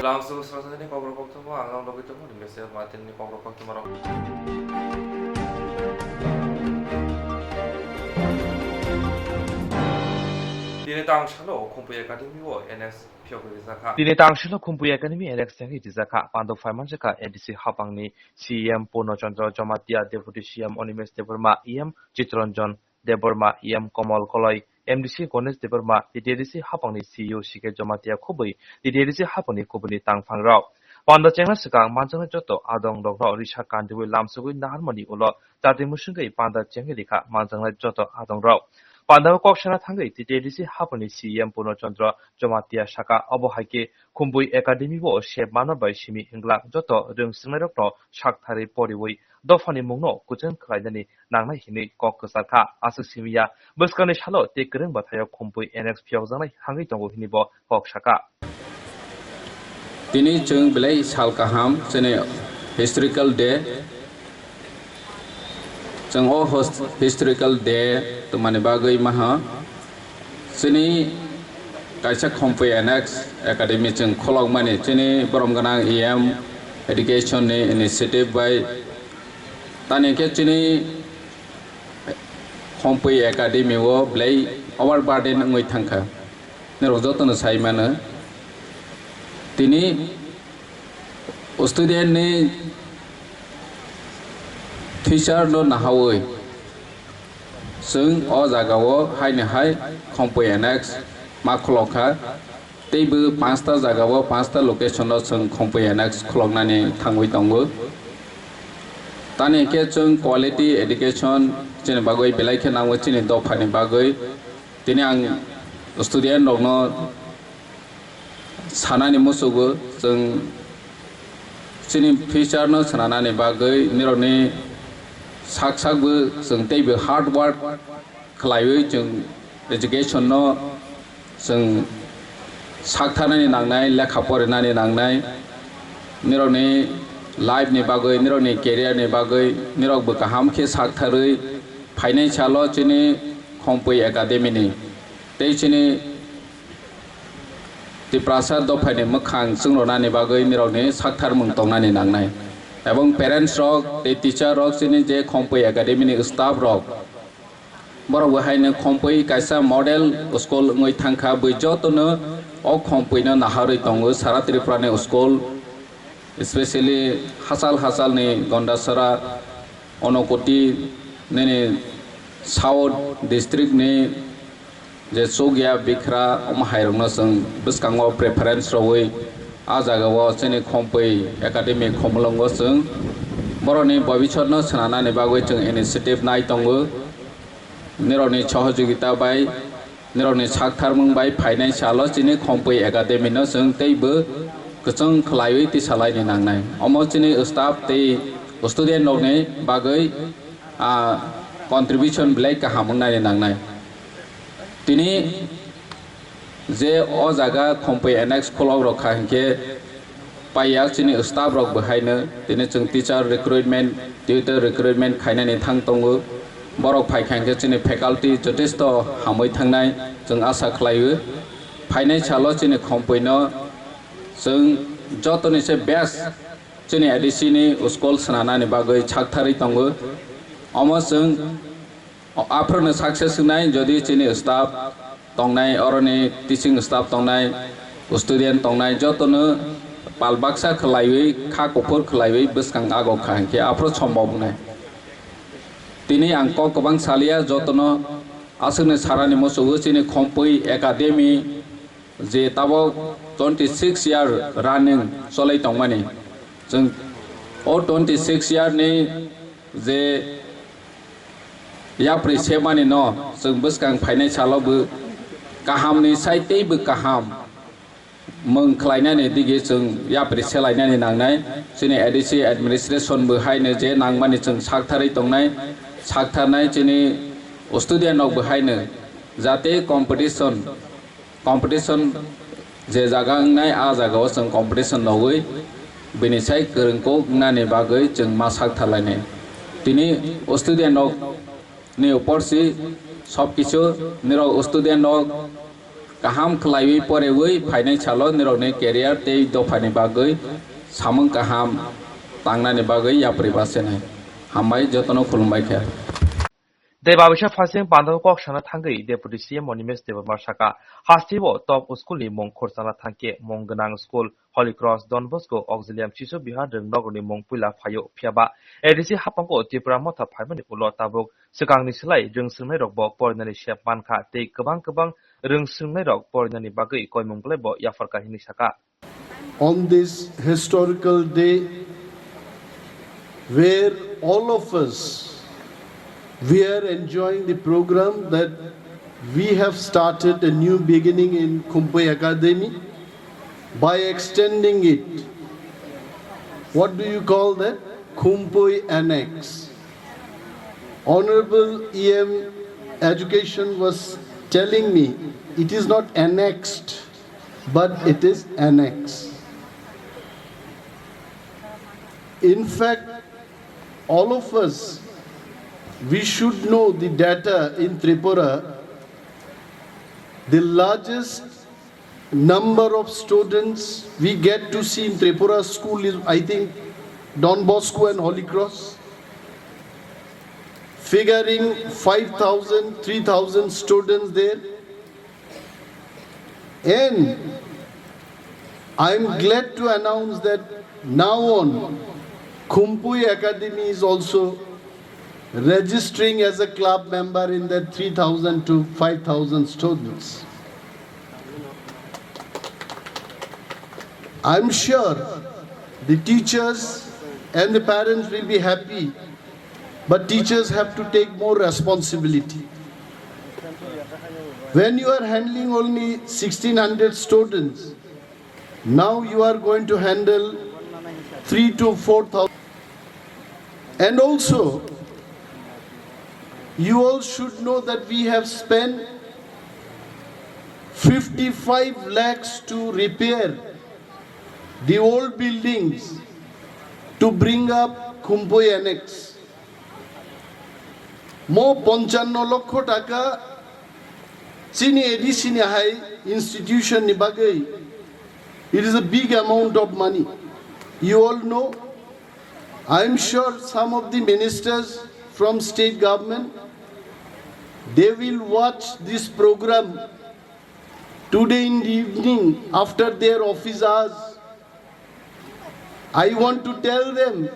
langsung Swrangchati Kokborok Koktwma ang logitemo ni Mesir Martin ni Kokborok Koktwma ro. Dini tangshalo kumpuy academy wo NX pyogri zaka. Dini tangshalo kumpuy academy NX tengi jizaka pando faimanjaka edisi hapangni CM Pono Chandra Jamatia Deputy CM Onimes Deborma EM Chitranjan Deborma EM Komal Koloi MDC Gonesh Deborma DDC hapangni CEO Shike Jamatia Khubui DDC hapangni Kubuni Tangfangrao. Panda chengla sekang manjang joto adong dogro risha kandiwi lamsugui naharmoni ulo jati musungai panda chengi likha manjang joto adong rao. Panda kokshana thangai DDC hapangni CM Pono Chandra Jamatia Shaka Obohaike Kumbui Academy wo shep manobai shimi ingla joto rung singrokno shakthari poriwui dofani mungno kuchen khlaidani nangnai hini kokkasarkha asuk-simiya buskani shalo tekreng bathayo kumbui NX phiawjanai hangai tongo hini bo koksaka Tini chung belai sal kaham chene historical day chung o historical day to mane bagai maha chini kaisa khompai NX academy chung kholok mane chini boromganang EM education ne initiative by tani ke chini khompai academy wo belai overburden ngoi thangkha ne rojotono sai mana tini student ni teacher no nahawoi sung o jagao haine hai khompai NX ma kholokha teibu 5ta jagao 5ta location no sung khompai NX kholoknani thangoi tongo tani ke chung quality education chine bagoi belai khe nangoi chine dofani bagoi tini ang student rokno sanani musugo chung chini future no sanani bagoi nironi sakbu chung teibu hard work khlaioi chung education no chung sakthanani nangnai lekha porinani nangnai nironi life ni bagoi nironi career ni bagoi nirok bo kaham khe saktharui financial chini khompai academy ni tei chini ti prasad do phane makhang sungrona ni bagoi nirokni sakthar mung tongnani nangnai ebong parents rok tei teacher rok chini je khompai academy ni staff rok borok haine khompai kaisa model school ngoi thangkha bui jotono o khompai no naharui tongo sara tripura ni school especially hasal ni Gondasara Onokoti nene South district ni je Sogya Bikra Omahairongna sung biskango preference roi ajagawo chini khompai academy khomlongo sung boroni bhavishyatno sananani bagoi chung initiative nai tongo nironi sohojogita bai nironi saktharmung bai financial chini khompai academy no sung teibo kuchung khlaioi ti salai ni nangnai omo chini staff tei student rokni bagoi contribution belai kaham nai nangnai tini je o jaga khompai NX kholok rok khainke paya chini staff rok bahaino tini chung teacher recruitment tutor recruitment khainani thang tongo borok phai khainke chini faculty jotesto hamoi thangnai chung asa khlaio financial chini khompai no chung jotoni se best chini edisi ni school sananani bagoi chakthari tongo omo chung after success nai jodi chini staff tongnai oroni teaching staff tongnai student tongnai jotono palbaksa khlaiwi kha kopor khlaiwi biskang ago khanke afro sombab nai tini angko kobang salia jotono asune sarani mosugo chini khompai academy je tabo 26 year running solai tongmani jeng o 26 year ni je ya presebani no jeng biskang financial bu kaham ni sai tei bu kaham mung khlainani dige jeng ya preselainani nangnai chini edc administration bu haine je nangmani jeng sakthari tongnai saktharnai chini student nok bu haine jate competition je jaga ngai a jaga o jeng competition nogoi bini sai kerengko nani bagoi jeng ma saktharlaine tini student nok ni upor si সব কিছু নিরো student kaham khlaiwi porewi phainai chalo nirokni career tei dophaini bagui samung kaham tangnani bagui yapri basenai hambai jotono khulumbai khe Debabisha fasting Pandau Kok Shana Tangi, Deputy CM Monimes Deborma Shaka, Hastivo, top school in Mong Korsana Tanke, Monganang School, Holy Cross, Don Bosco, Auxilium Chiso Bihar, Nogoni Mong Pula Payo, Piaba, Edisi Hapango, Tipra Mota Pimani Ulo Tabuk, Sekang Nislai, Jung Silmerok, Pornani Shep Manka, Take Kabang, Rung Silmerok, Pornani Bagi, Koimong Glebo, Yafarka Hinishaka. On this historical day, where all of us we are enjoying the program that we have started a new beginning in Koktwma Academy by extending it. What do you call that? Koktwma Annex. Honorable EM Education was telling me it is not annexed, but it is annex. In fact, all of us, we should know the data in Tripura. The largest number of students we get to see in Tripura school is, I think, Don Bosco and Holy Cross. Figuring 5,000, 3,000 students there. And I'm glad to announce that now on, Koktwma Academy is also registering as a club member in that 3,000 to 5,000 students. I'm sure the teachers and the parents will be happy, but teachers have to take more responsibility. When you are handling only 1,600 students, now you are going to handle 3,000 to 4,000. And also, you all should know that we have spent 55 lakhs to repair the old buildings to bring up Koktwma Annex. Mo 55 lakh taka sini edisini high institution ni bagai. It is a big amount of money. You all know, I am sure some of the ministers from state government, they will watch this program today in the evening after their office hours. I want to tell them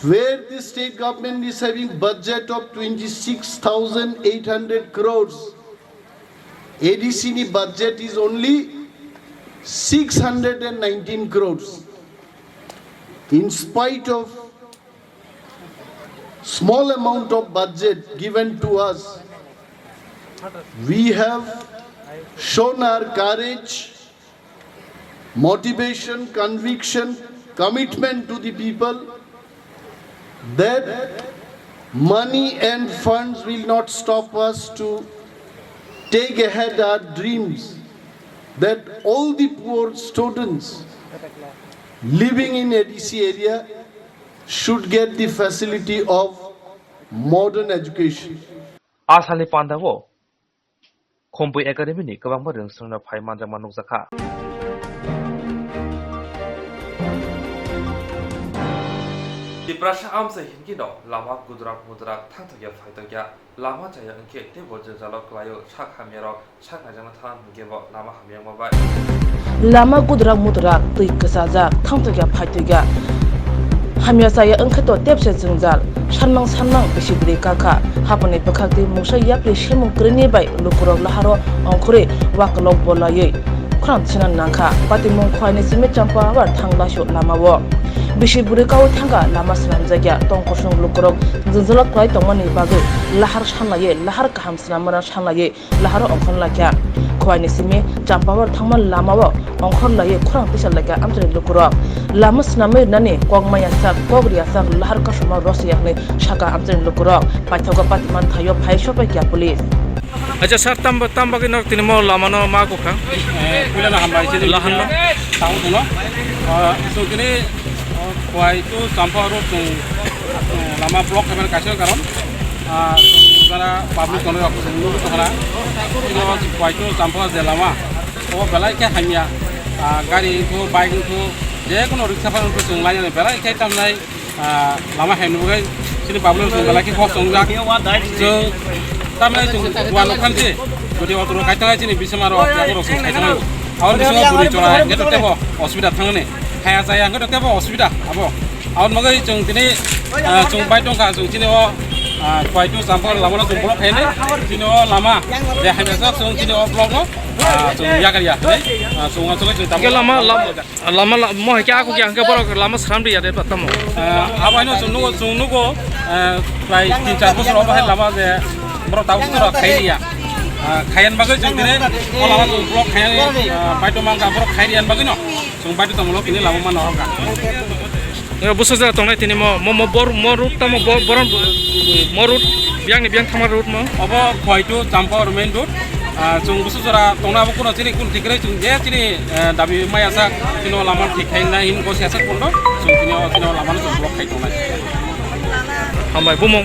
where the state government is having budget of 26,800 crores. ADCN budget is only 619 crores. In spite of small amount of budget given to us, we have shown our courage, motivation, conviction, commitment to the people that money and funds will not stop us to take ahead our dreams, that all the poor students living in ADC area should get the facility of modern education. Asali Pandawo, Koktwma Academy ni Kabang Barang Suna Pai Manjang Manuk Zaka. Di prasha amsa hingi no lama gudrak thang thagya faitagya lama chaya angke te boje jalo klayo chak hamero chak ajana than ngebo lama hamyang mabai lama gudrak tui kasajak thang thagya faitagya hamya saya angke to tepse jingjal sanmang besibri kaka hapani pakhakti musa yapli shimung kreni bai lukurok laharo angkhore waklok bolaye khran chinan nangkha patimong khwaini sime champa war thangla sho lamawo bisiburi kau thanga lama slamjagya tongkosung lukurok jinjala klai tongmani bagai lahar sanlaye lahar kaham slamara sanlaye lahar ongkhon lakya khwaini sime champa war thangman lamawo ongkhon laye khurang pisal lakya amjri lukurok lama snamai nani kogmaya sak kogriya sak lahar kasuma rosiyakni shaka amjri lukurok paithoga patiman thayo phaisho pa kya police. Aja sar tamba ke nok tini mo lama no ma ko kang pula na hambai chini lahan no tahu tu no so kini kuai tu sampah ro tu lama blok kemen kasih karon যারা public কোনো তখন bike Zampa যে লামা ও বেলাইকে হামিয়া গাড়ি bike যে কোনো রিক্সা ফানুনखौ जों लायनानै बेलायखाय तामनाय लामा हायनुबाय सिनि बाबुल जों बेलायखाय खस्थ' जों तामनाय जों वान खानसे जुदि अट'र गायथाङा जोंनि बिसमार यागोर जों गायथाङा आउन बिसमार बुरि जरा गेट तेबो असुबिदा थाङोने हाया जाया गेट तेबो असुबिदा आबो आउन मगै जों दिनै जों बाय दंखा जों दिनै बायटु जाम्फा लामा जों ब्लक खायनो दिनै लामा जे हायनासा जों दिनै ब्लक जों यागारिया जों जों के lama mo ke aku yang ke borok lama seram dia deh pertama abaino जों नुगो प्राय 3-4 बोसोर बाहाय लामा जे बर' ताव बोसोर खायरिया खायन बागै जों दिनै लामा जों ब्लक खायन बायटु मांगा बर' खायरियान बागै न जों बायटु तमलो किनि लामा मान हरगा busuk jara tongnai tini mo root ta mo root biang ni biang thamar root mo abo khaitu jampa main road जों busuk jara tongna bo kono chini kun tikrai जों je chini dabi maya sa kino lama thik khaina hin ko siasa kondo जों kino lama no blok khai tongnai hambai bumong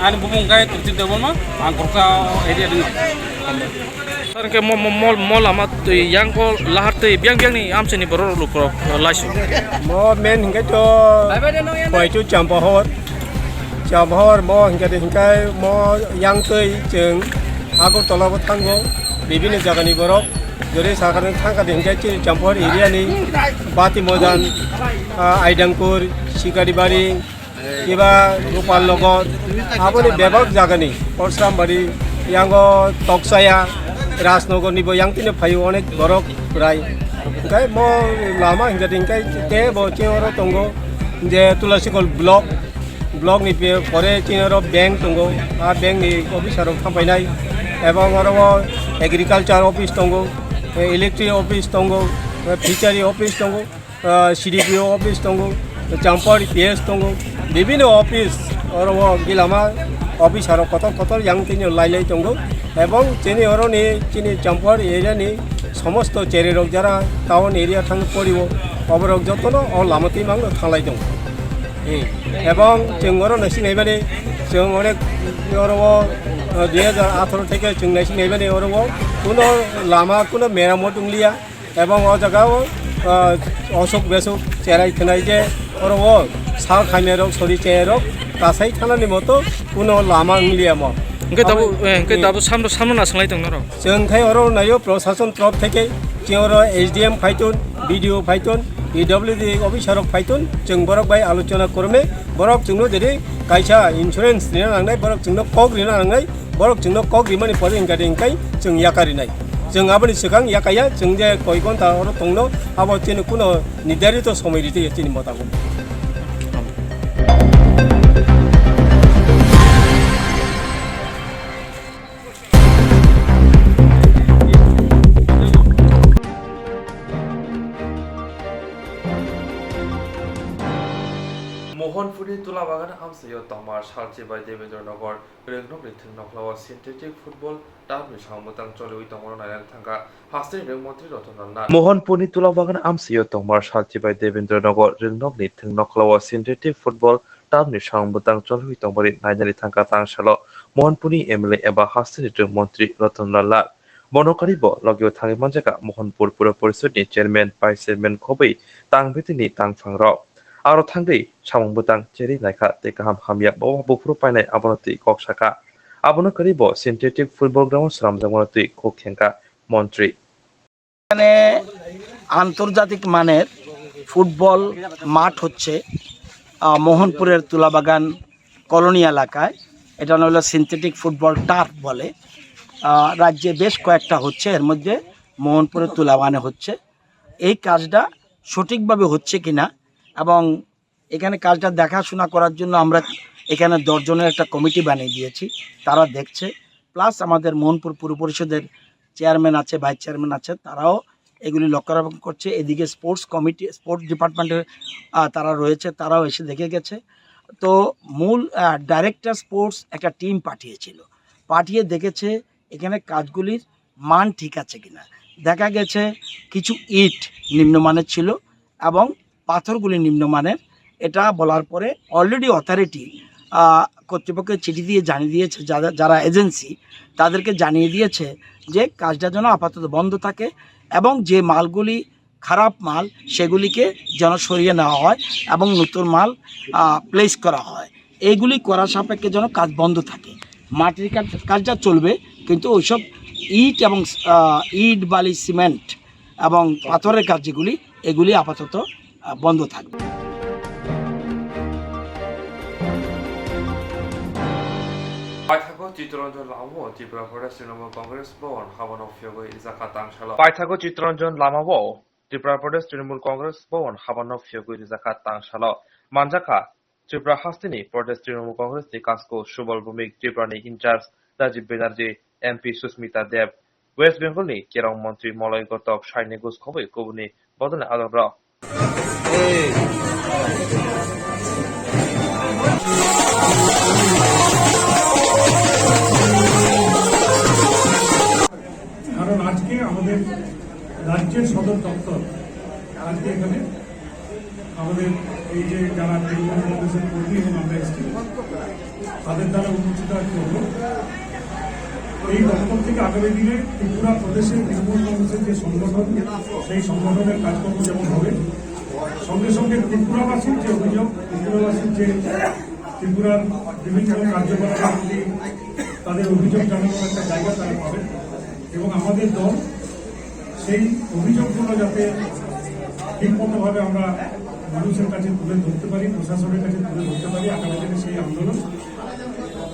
an bumong gai tu debon ma an korsa area ding sar ke mo lama yang ko lahar te biang ni amse ni boror lu pro lasu mo men hingga to khaitu jampa hor mo hingga mo yang tei jeung आगो तलाबो थांगो बिभिन्न जागानि बरफ जरै सागारनि थांगा देंगायथि जाम्फर एरियानि बाति मजान आइदांपुर सिकारिबारि एबा गोपालनगर आबोनि बेबाग जागानि परसरामबारि यांगो तकसाया राजनगरनिबो यांतिनो फायो अनेक बरफ प्राय ओंखाय म लामा हिंगा देंगाय ते बो चिङरो तंगो जे तुलसीकल ब्लक नि परे चिङरो बैंक तंगो आ बैंक नि अफिसाराव थांबायनाय এবং আরও এগ্রিকালচার অফিস দङ ইলেকট্রিক অফিস দङ ফিচারি অফিস দङ সিডিপিও অফিস দङ জাম্পার পিএস দङ বিভিন্ন অফিস আরও গিলামা অফিস আরও কত yang তিনি লাইলাই দङ এবং যিনি অরনি যিনি জাম্পার এরিয়ানি সমস্ত চেরেরক যারা টাউন এরিয়া থাং পড়িব অবরক যতন অ লামাতি মাং থাंलाय दङ এবং जों অরনে सिनायबानि जों अनेक अरव 2018 থেকে जों सिनायबानि अरव কোনো লামা কোনো মেরামত উংলিয়া এবং অ জায়গাও অশোক বেসুক চেরাই খনাই যে অরव সার খাইমেরক সরি চেরক গাসাই থানাनि মতো কোনো লামা উংলিয়া ম ओंखाय दाबो सामनो नासंलाय दं र जों खाय अरव नायो प्रशासन तरफ থেকে जों एसडीएम फाइटुन बीडीओ फाइटुन इडब्ल्यूडी अफिसार फाइटुन जों बरक बाय आलोचना करमे बरक जोंनो जेरै कायसा इन्सुरेन्स रिना लांनाय बरक जोंनो कक रिना लांनाय बरक जोंनो कक रिमानि परे इंगादेंखाय जों याकारिनाय जों आबोनि सिगां याकाया जों जे कय घन्टा अर दंनो आबो तिनो कुनो निर्धारित समय रिते तिनि मतागो मोहनपुरनि तुलाबागान हामसायाव तमार सालचे बाय देवेन्द्रनगर रेंनक रिथिं नखलावा सिन्थेटिक फुटबल टार्फनि सामोतां चलिवि तमर नायनानै थांगा हास्टेल रेंमन्त्रि रतनलाल मोहनपुरनि तुलाबागान हामसायाव तमार सालचे बाय देवेन्द्रनगर रेंनक रिथिं नखलावा सिन्थेटिक फुटबल टार्फनि सामोतां चलिवि तमर नायनानै थांगा तांसाल मोहनपुरनि एमएलए एबा हास्टेल रेंमन्त्रि रतनलाल बनकारिब लगियो थाङै मानजागा मोहनपुर पुर परिषदनि चेयारमेन भाइस चेयारमेन खबै तांबेतिनि तांफांराव आरो थांदै सामंबोतां चेरि नायखा ते गाहाम हामिया बावा बुफ्रु पाइनाय आबनति ककसाका आबनो करिब सिन्थेटिक फुटबल ग्राउंड सामजांगनति कखेंका मन्त्री এখানে আন্তর্জাতিক মানের ফুটবল মাঠ হচ্ছে মোহনপুরের তুলাবাগান কলোনি এলাকায় এটা হলো সিনথেটিক ফুটবল টার্ফ বলে রাজ্যে বেশ কয়েকটা হচ্ছে এর মধ্যে মোহনপুরের তুলাবাগানে হচ্ছে এই কাজটা সঠিকভাবে হচ্ছে কিনা এবং এখানে কাজটা দেখাশোনা করার জন্য আমরা এখানে 10 জনের একটা কমিটি বানিয়ে দিয়েছি তারা দেখছে প্লাস আমাদের মোহনপুর পুর পরিষদের চেয়ারম্যান আছে ভাইস চেয়ারম্যান আছে তারাও এগুলি লক্ষ্যরক্ষণ করছে এদিকে স্পোর্টস কমিটি স্পোর্টস ডিপার্টমেন্টের তারা রয়েছে তারাও এসে দেখে গেছে তো মূল ডাইরেক্টর স্পোর্টস একটা টিম পাঠিয়ে দেখেছে এখানে কাজগুলির মান ঠিক আছে কিনা দেখা গেছে কিছু ইট নিম্নমানের ছিল এবং পাথরগুলি নিম্নমানের এটা বলার পরে অলরেডি অথরিটি কর্তৃপক্ষকে চিঠি দিয়ে জানিয়ে দিয়েছে, যারা এজেন্সি তাদেরকে জানিয়ে দিয়েছে যে কাজটা যেন আপাতত বন্ধ থাকে এবং যে মালগুলি খারাপ মাল সেগুলিকে যেন সরিয়ে নেওয়া হয় এবং নতুন মাল প্লেস করা হয়। এইগুলি করার সাপেক্ষে যেন কাজ বন্ধ থাকে। মাটির কাজটা চলবে, কিন্তু ওইসব ইট এবং ইট বালি সিমেন্ট এবং পাথরের কাজ যেগুলি এগুলি আপাতত বন্ধ থাকবে। পাইথাগো চিত্তরঞ্জন লামো ত্রিপুরা প্রদেশ তৃণমূল কংগ্রেস ভবন হাবন ফিয়গো ইজাকা তাংশাল পাইথাগো চিত্তরঞ্জন লামাবো ত্রিপুরা প্রদেশ তৃণমূল কংগ্রেস ভবন হাবন ফিয়গো ইজাকা তাংশাল মানজাকা ত্রিপুরা হাস্তিনি প্রদেশ তৃণমূল কংগ্রেস नि कास्को सुबल भूमिक ত্রিপুরাनि ইনচার্জ রাজীব বেনার্জি এমপি সুস্মিতা দেব ওয়েস্ট বেঙ্গলनि केराव মন্ত্রী মলয় গতক সাইনে গুজ খবই কবুনি বদনে আদর কারণ আজকে আমাদের রাজ্যের সদর দপ্তর আজকে এখানে আমাদের এই যে যারা তৃণমূল কংগ্রেসের কর্মী এবং আমরা এসছি তাদের দ্বারা উন্মোচিত হলো। এই দপ্তর থেকে আগামী দিনে ত্রিপুরা প্রদেশের তৃণমূল কংগ্রেসের যে সংগঠন সেই সংগঠনের কাজকর্ম যেমন হবে, সঙ্গে সঙ্গে ত্রিপুরাবাসীর যে অভিযোগ, ত্রিপুরাবাসীর যে ত্রিপুরার বিভিন্ন কার্যকলাপের প্রতি তাদের অভিযোগ জানানোর একটা জায়গা তারা পাবে এবং আমাদের দল সেই অভিযোগগুলো যাতে ঠিকমতোভাবে আমরা মানুষের কাছে তুলে ধরতে পারি, প্রশাসনের কাছে তুলে ধরতে পারি, আগামী দিনে সেই আন্দোলন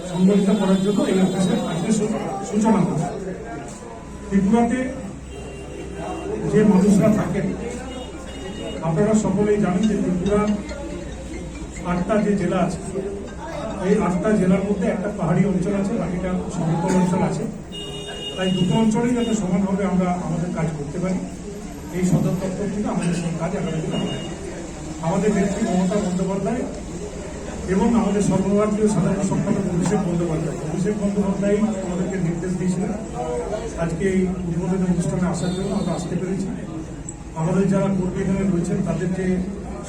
সংগঠিত করার জন্য এই অফিসের আজকে সূচনা হচ্ছে। ত্রিপুরাতে যে মানুষরা থাকেন আপনারা সকলেই জানেন যে ত্রিপুরার 8টা যে জেলা আছে, এই 8টা জেলার মধ্যে একটা পাহাড়ি অঞ্চল আছে, বাকিটা সমতল অঞ্চল আছে। তাই দুটো অঞ্চলেই যাতে সমানভাবে আমরা আমাদের কাজ করতে পারি, এই সদর দপ্তর থেকে আমাদের সেই কাজ আগামী দিনে হবে। আমাদের নেত্রী মমতা বন্দ্যোপাধ্যায় এবং আমাদের সর্বভারতীয় সাধারণ সম্পাদক অভিষেক বন্দ্যোপাধ্যায় আমাদেরকে নির্দেশ দিয়েছিলেন আজকে এই উদ্বোধনী অনুষ্ঠানে আসার জন্য। আমরা আসতে পেরেছি। আমাদের যারা কর্মী এখানে রয়েছেন তাদের যে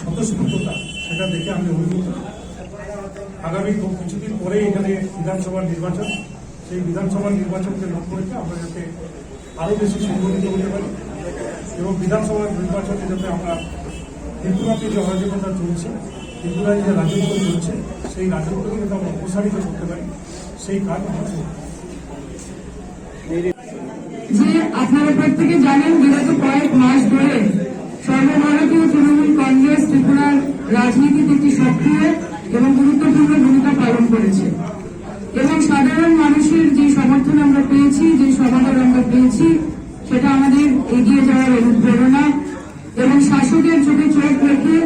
স্বতঃস্ফূর্ততা সেটা দেখে আমি অভিভূত। আগামী কিছুদিন পরেই এখানে বিধানসভার নির্বাচন, সেই বিধানসভার নির্বাচনকে লক্ষ্য রেখে আমরা যাতে আরও বেশি সংগঠিত হতে পারি এবং বিধানসভার নির্বাচনে যাতে আমরা ত্রিপুরাতে যে অরাজকতা চলছে, ত্রিপুরায় যে রাজত্ব চলছে, সেই রাজত্বকে যাতে আমরা অপসারিত করতে পারি, সেই কাজ আমরা করব। যে আপনারা প্রত্যেকে জানেন বিগত কয়েক মাস ধরে সর্বভারতীয় তৃণমূল কংগ্রেস ত্রিপুরার রাজনীতিতে একটি সক্রিয় এবং গুরুত্বপূর্ণ ভূমিকা পালন করেছে এবং সাধারণ মানুষের যে সমর্থন আমরা পেয়েছি, যে সমাদর আমরা পেয়েছি, সেটা আমাদের এগিয়ে যাওয়ার অনুপ্রেরণা এবং শাসকের চোখে চোখ রেখে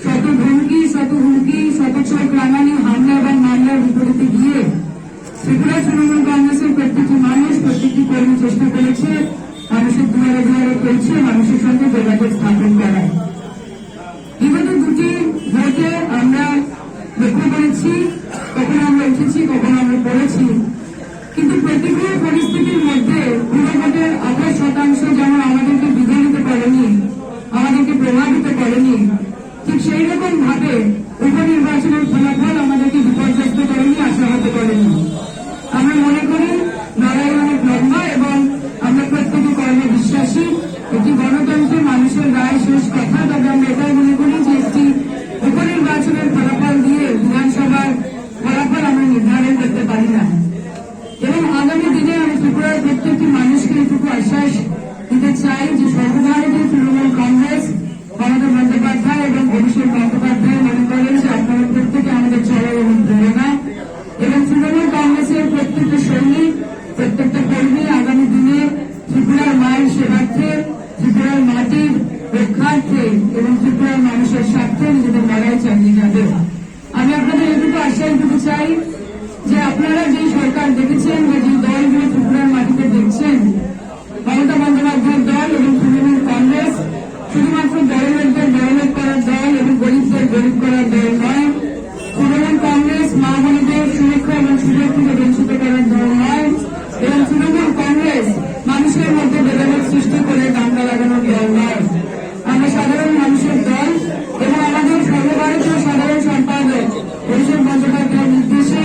শত হুমকি শত চোখ রাঙানি হামলা এবং মামলার বিপরীতে গিয়ে ত্রিপুরা তৃণমূল কংগ্রেসের প্রত্যেকটি মানুষ, প্রত্যেকটি কর্মী চেষ্টা করেছে মানুষের দুয়ারে দুয়ারে করেছে মানুষের সঙ্গে যোগাযোগ স্থাপন করার। বিগত দুটি ভোটে আমরা লক্ষ্য করেছি, কখনো আমরা উঠেছি, কখনো আমরা পড়েছি, কিন্তু প্রতিকূল পরিস্থিতির মধ্যে পুরো ভোটের 28% যেমন আমাদেরকে বিঘ্নিত করেনি, আমাদেরকে প্রভাবিত করেনি, ঠিক সেই রকম ভাবে উপনির্বাচনের ফলাফল আমাদেরকে বিপর্যস্ত করেনি, আশাহত করেনি। আমরা মনে করি লড়াই অনেক লম্বা এবং আমরা প্রত্যেকে কর্মে বিশ্বাসী। একটি গণতন্ত্রে মানুষের রায় শেষ কথা, তবে আমরা এটাই মনে করি যে একটি উপনির্বাচনের ফলাফল দিয়ে বিধানসভার ফলাফল আমরা নির্ধারণ করতে পারি না এবং আগামী দিনে আমি ত্রিপুরার প্রত্যেকটি মানুষকে এটুকু আশ্বাস দিতে চাই যে সর্বভারতীয় তৃণমূল কংগ্রেস মমতা বন্দ্যোপাধ্যায় এবং অভিষেক বন্দ্যোপাধ্যায় মনে করেন যে আপনারা প্রত্যেকে আমাদের চলার অনুপ্রেরণা এবং তৃণমূল কংগ্রেসের প্রত্যেকটা সৈনিক, প্রত্যেকটা কর্মী আগামী দিনে ত্রিপুরার মায়ের সেবার্থে, ত্রিপুরার মাটির রক্ষার্থে এবং ত্রিপুরার মানুষের স্বার্থে নিজেদের লড়াই চালিয়ে যাবে। আমি আপনাদের এটুকু আশ্বাস দিতে চাই যে আপনারা যে সরকার দেখেছেন বা যে দলগুলো ত্রিপুরার মাটিতে দেখছেন, মমতা বন্দ্যোপাধ্যায়ের দল এবং তৃণমূল কংগ্রেস শুধুমাত্র বড়লোকদের বড়লোক করার দল এবং গরিবদের গরিব করার দল নয়। তৃণমূল কংগ্রেস মা বোনদের সুরক্ষা এবং সুযোগ থেকে বঞ্চিত করার দল নয় এবং তৃণমূল কংগ্রেস মানুষের মধ্যে ভেদাভেদ সৃষ্টি করে দাঙ্গা লাগানোর দল নয়। আমরা সাধারণ মানুষের দল এবং আমাদের সর্বভারতীয় সাধারণ সম্পাদক অভিষেক বন্দ্যোপাধ্যায়ের নির্দেশে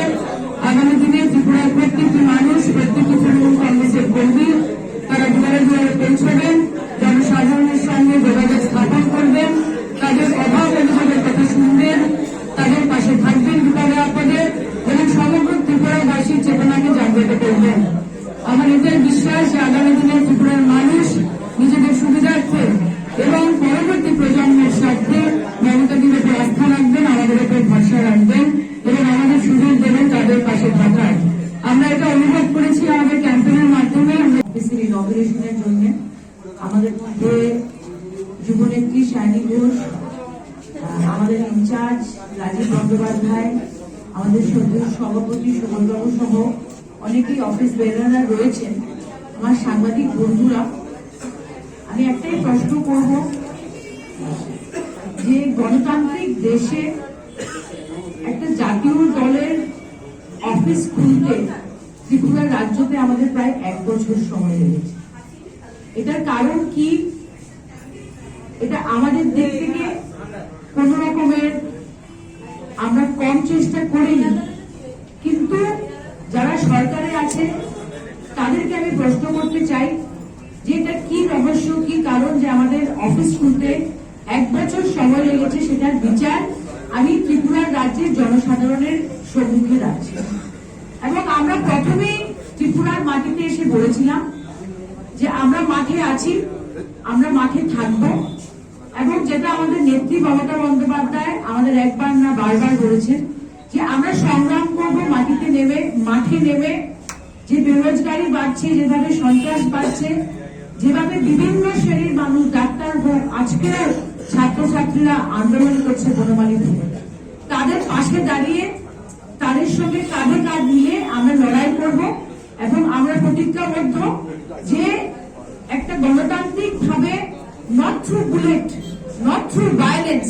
আমার এটাই বিশ্বাস যে আগামী দিনে ত্রিপুরার মানুষ নিজেদের সুবিধার্থে এবং পরবর্তী প্রজন্মের স্বার্থে মমতা দিনের উপর আস্থা রাখবেন, আমাদের উপর ভরসা রাখবেন এবং আমাদের সুযোগ দেবেন তাদের পাশে থাকার। আমরা এটা অনুভব করেছি আমাদের ক্যাম্পেইনের মাধ্যমে অফিসের ইনঅগারেশনের জন্য। আমাদের মধ্যে যুবনেত্রী শাইনী ঘোষ, আমাদের ইনচার্জ রাজীব বন্দ্যোপাধ্যায়, আমাদের সভাপতি সুমনবাবু সহ অনেকেই অফিস বেরারা রয়েছেন। আমার সাংবাদিক বন্ধুরা, আমি একটাই প্রশ্ন করব যে গণতান্ত্রিক দেশে একটা জাতীয় দলের অফিস খুলতে ত্রিপুরা রাজ্যতে আমাদের প্রায় 1 বছর সময় লেগেছে। এটার কারণ কি? এটা আমাদের দিক থেকে কোন রকমের আমরা কম চেষ্টা করিনি, কিন্তু যারা সরকারে আছে তাদেরকে আমি প্রশ্ন করতে চাই যে এটা কি রহস্য, কি কারণ যে আমাদের অফিস খুলতে 1 বছর সময় লেগেছে, সেটার বিচার আমি ত্রিপুরার রাজ্যের জনসাধারণের সম্মুখে রাখছি। এবং আমরা প্রথমেই ত্রিপুরার মাটিতে এসে বলেছিলাম যে আমরা মাঠে আছি, আমরা মাঠে থাকব, এবং যেটা আমাদের নেত্রী মমতা বন্দ্যোপাধ্যায় আমাদের একবার না বারবার বলেছেন যে আমরা সংগ্রাম করব মাটিতে নেমে, মাঠে নেমে। যে বেরোজগারি বাড়ছে, যেভাবে সন্ত্রাস বাড়ছে, যেভাবে বিভিন্ন শ্রেণীর মানুষ, ডাক্তার হোক, আজকেও ছাত্রছাত্রীরা আন্দোলন করছে বনমালী থেকে, তাদের পাশে দাঁড়িয়ে তাদের সঙ্গে কাঁধে কাঁধ মিলে আমরা লড়াই করব। এবং আমরা প্রতিজ্ঞাবদ্ধ যে একটা গণতান্ত্রিক ভাবে, not through bullet, not through violence,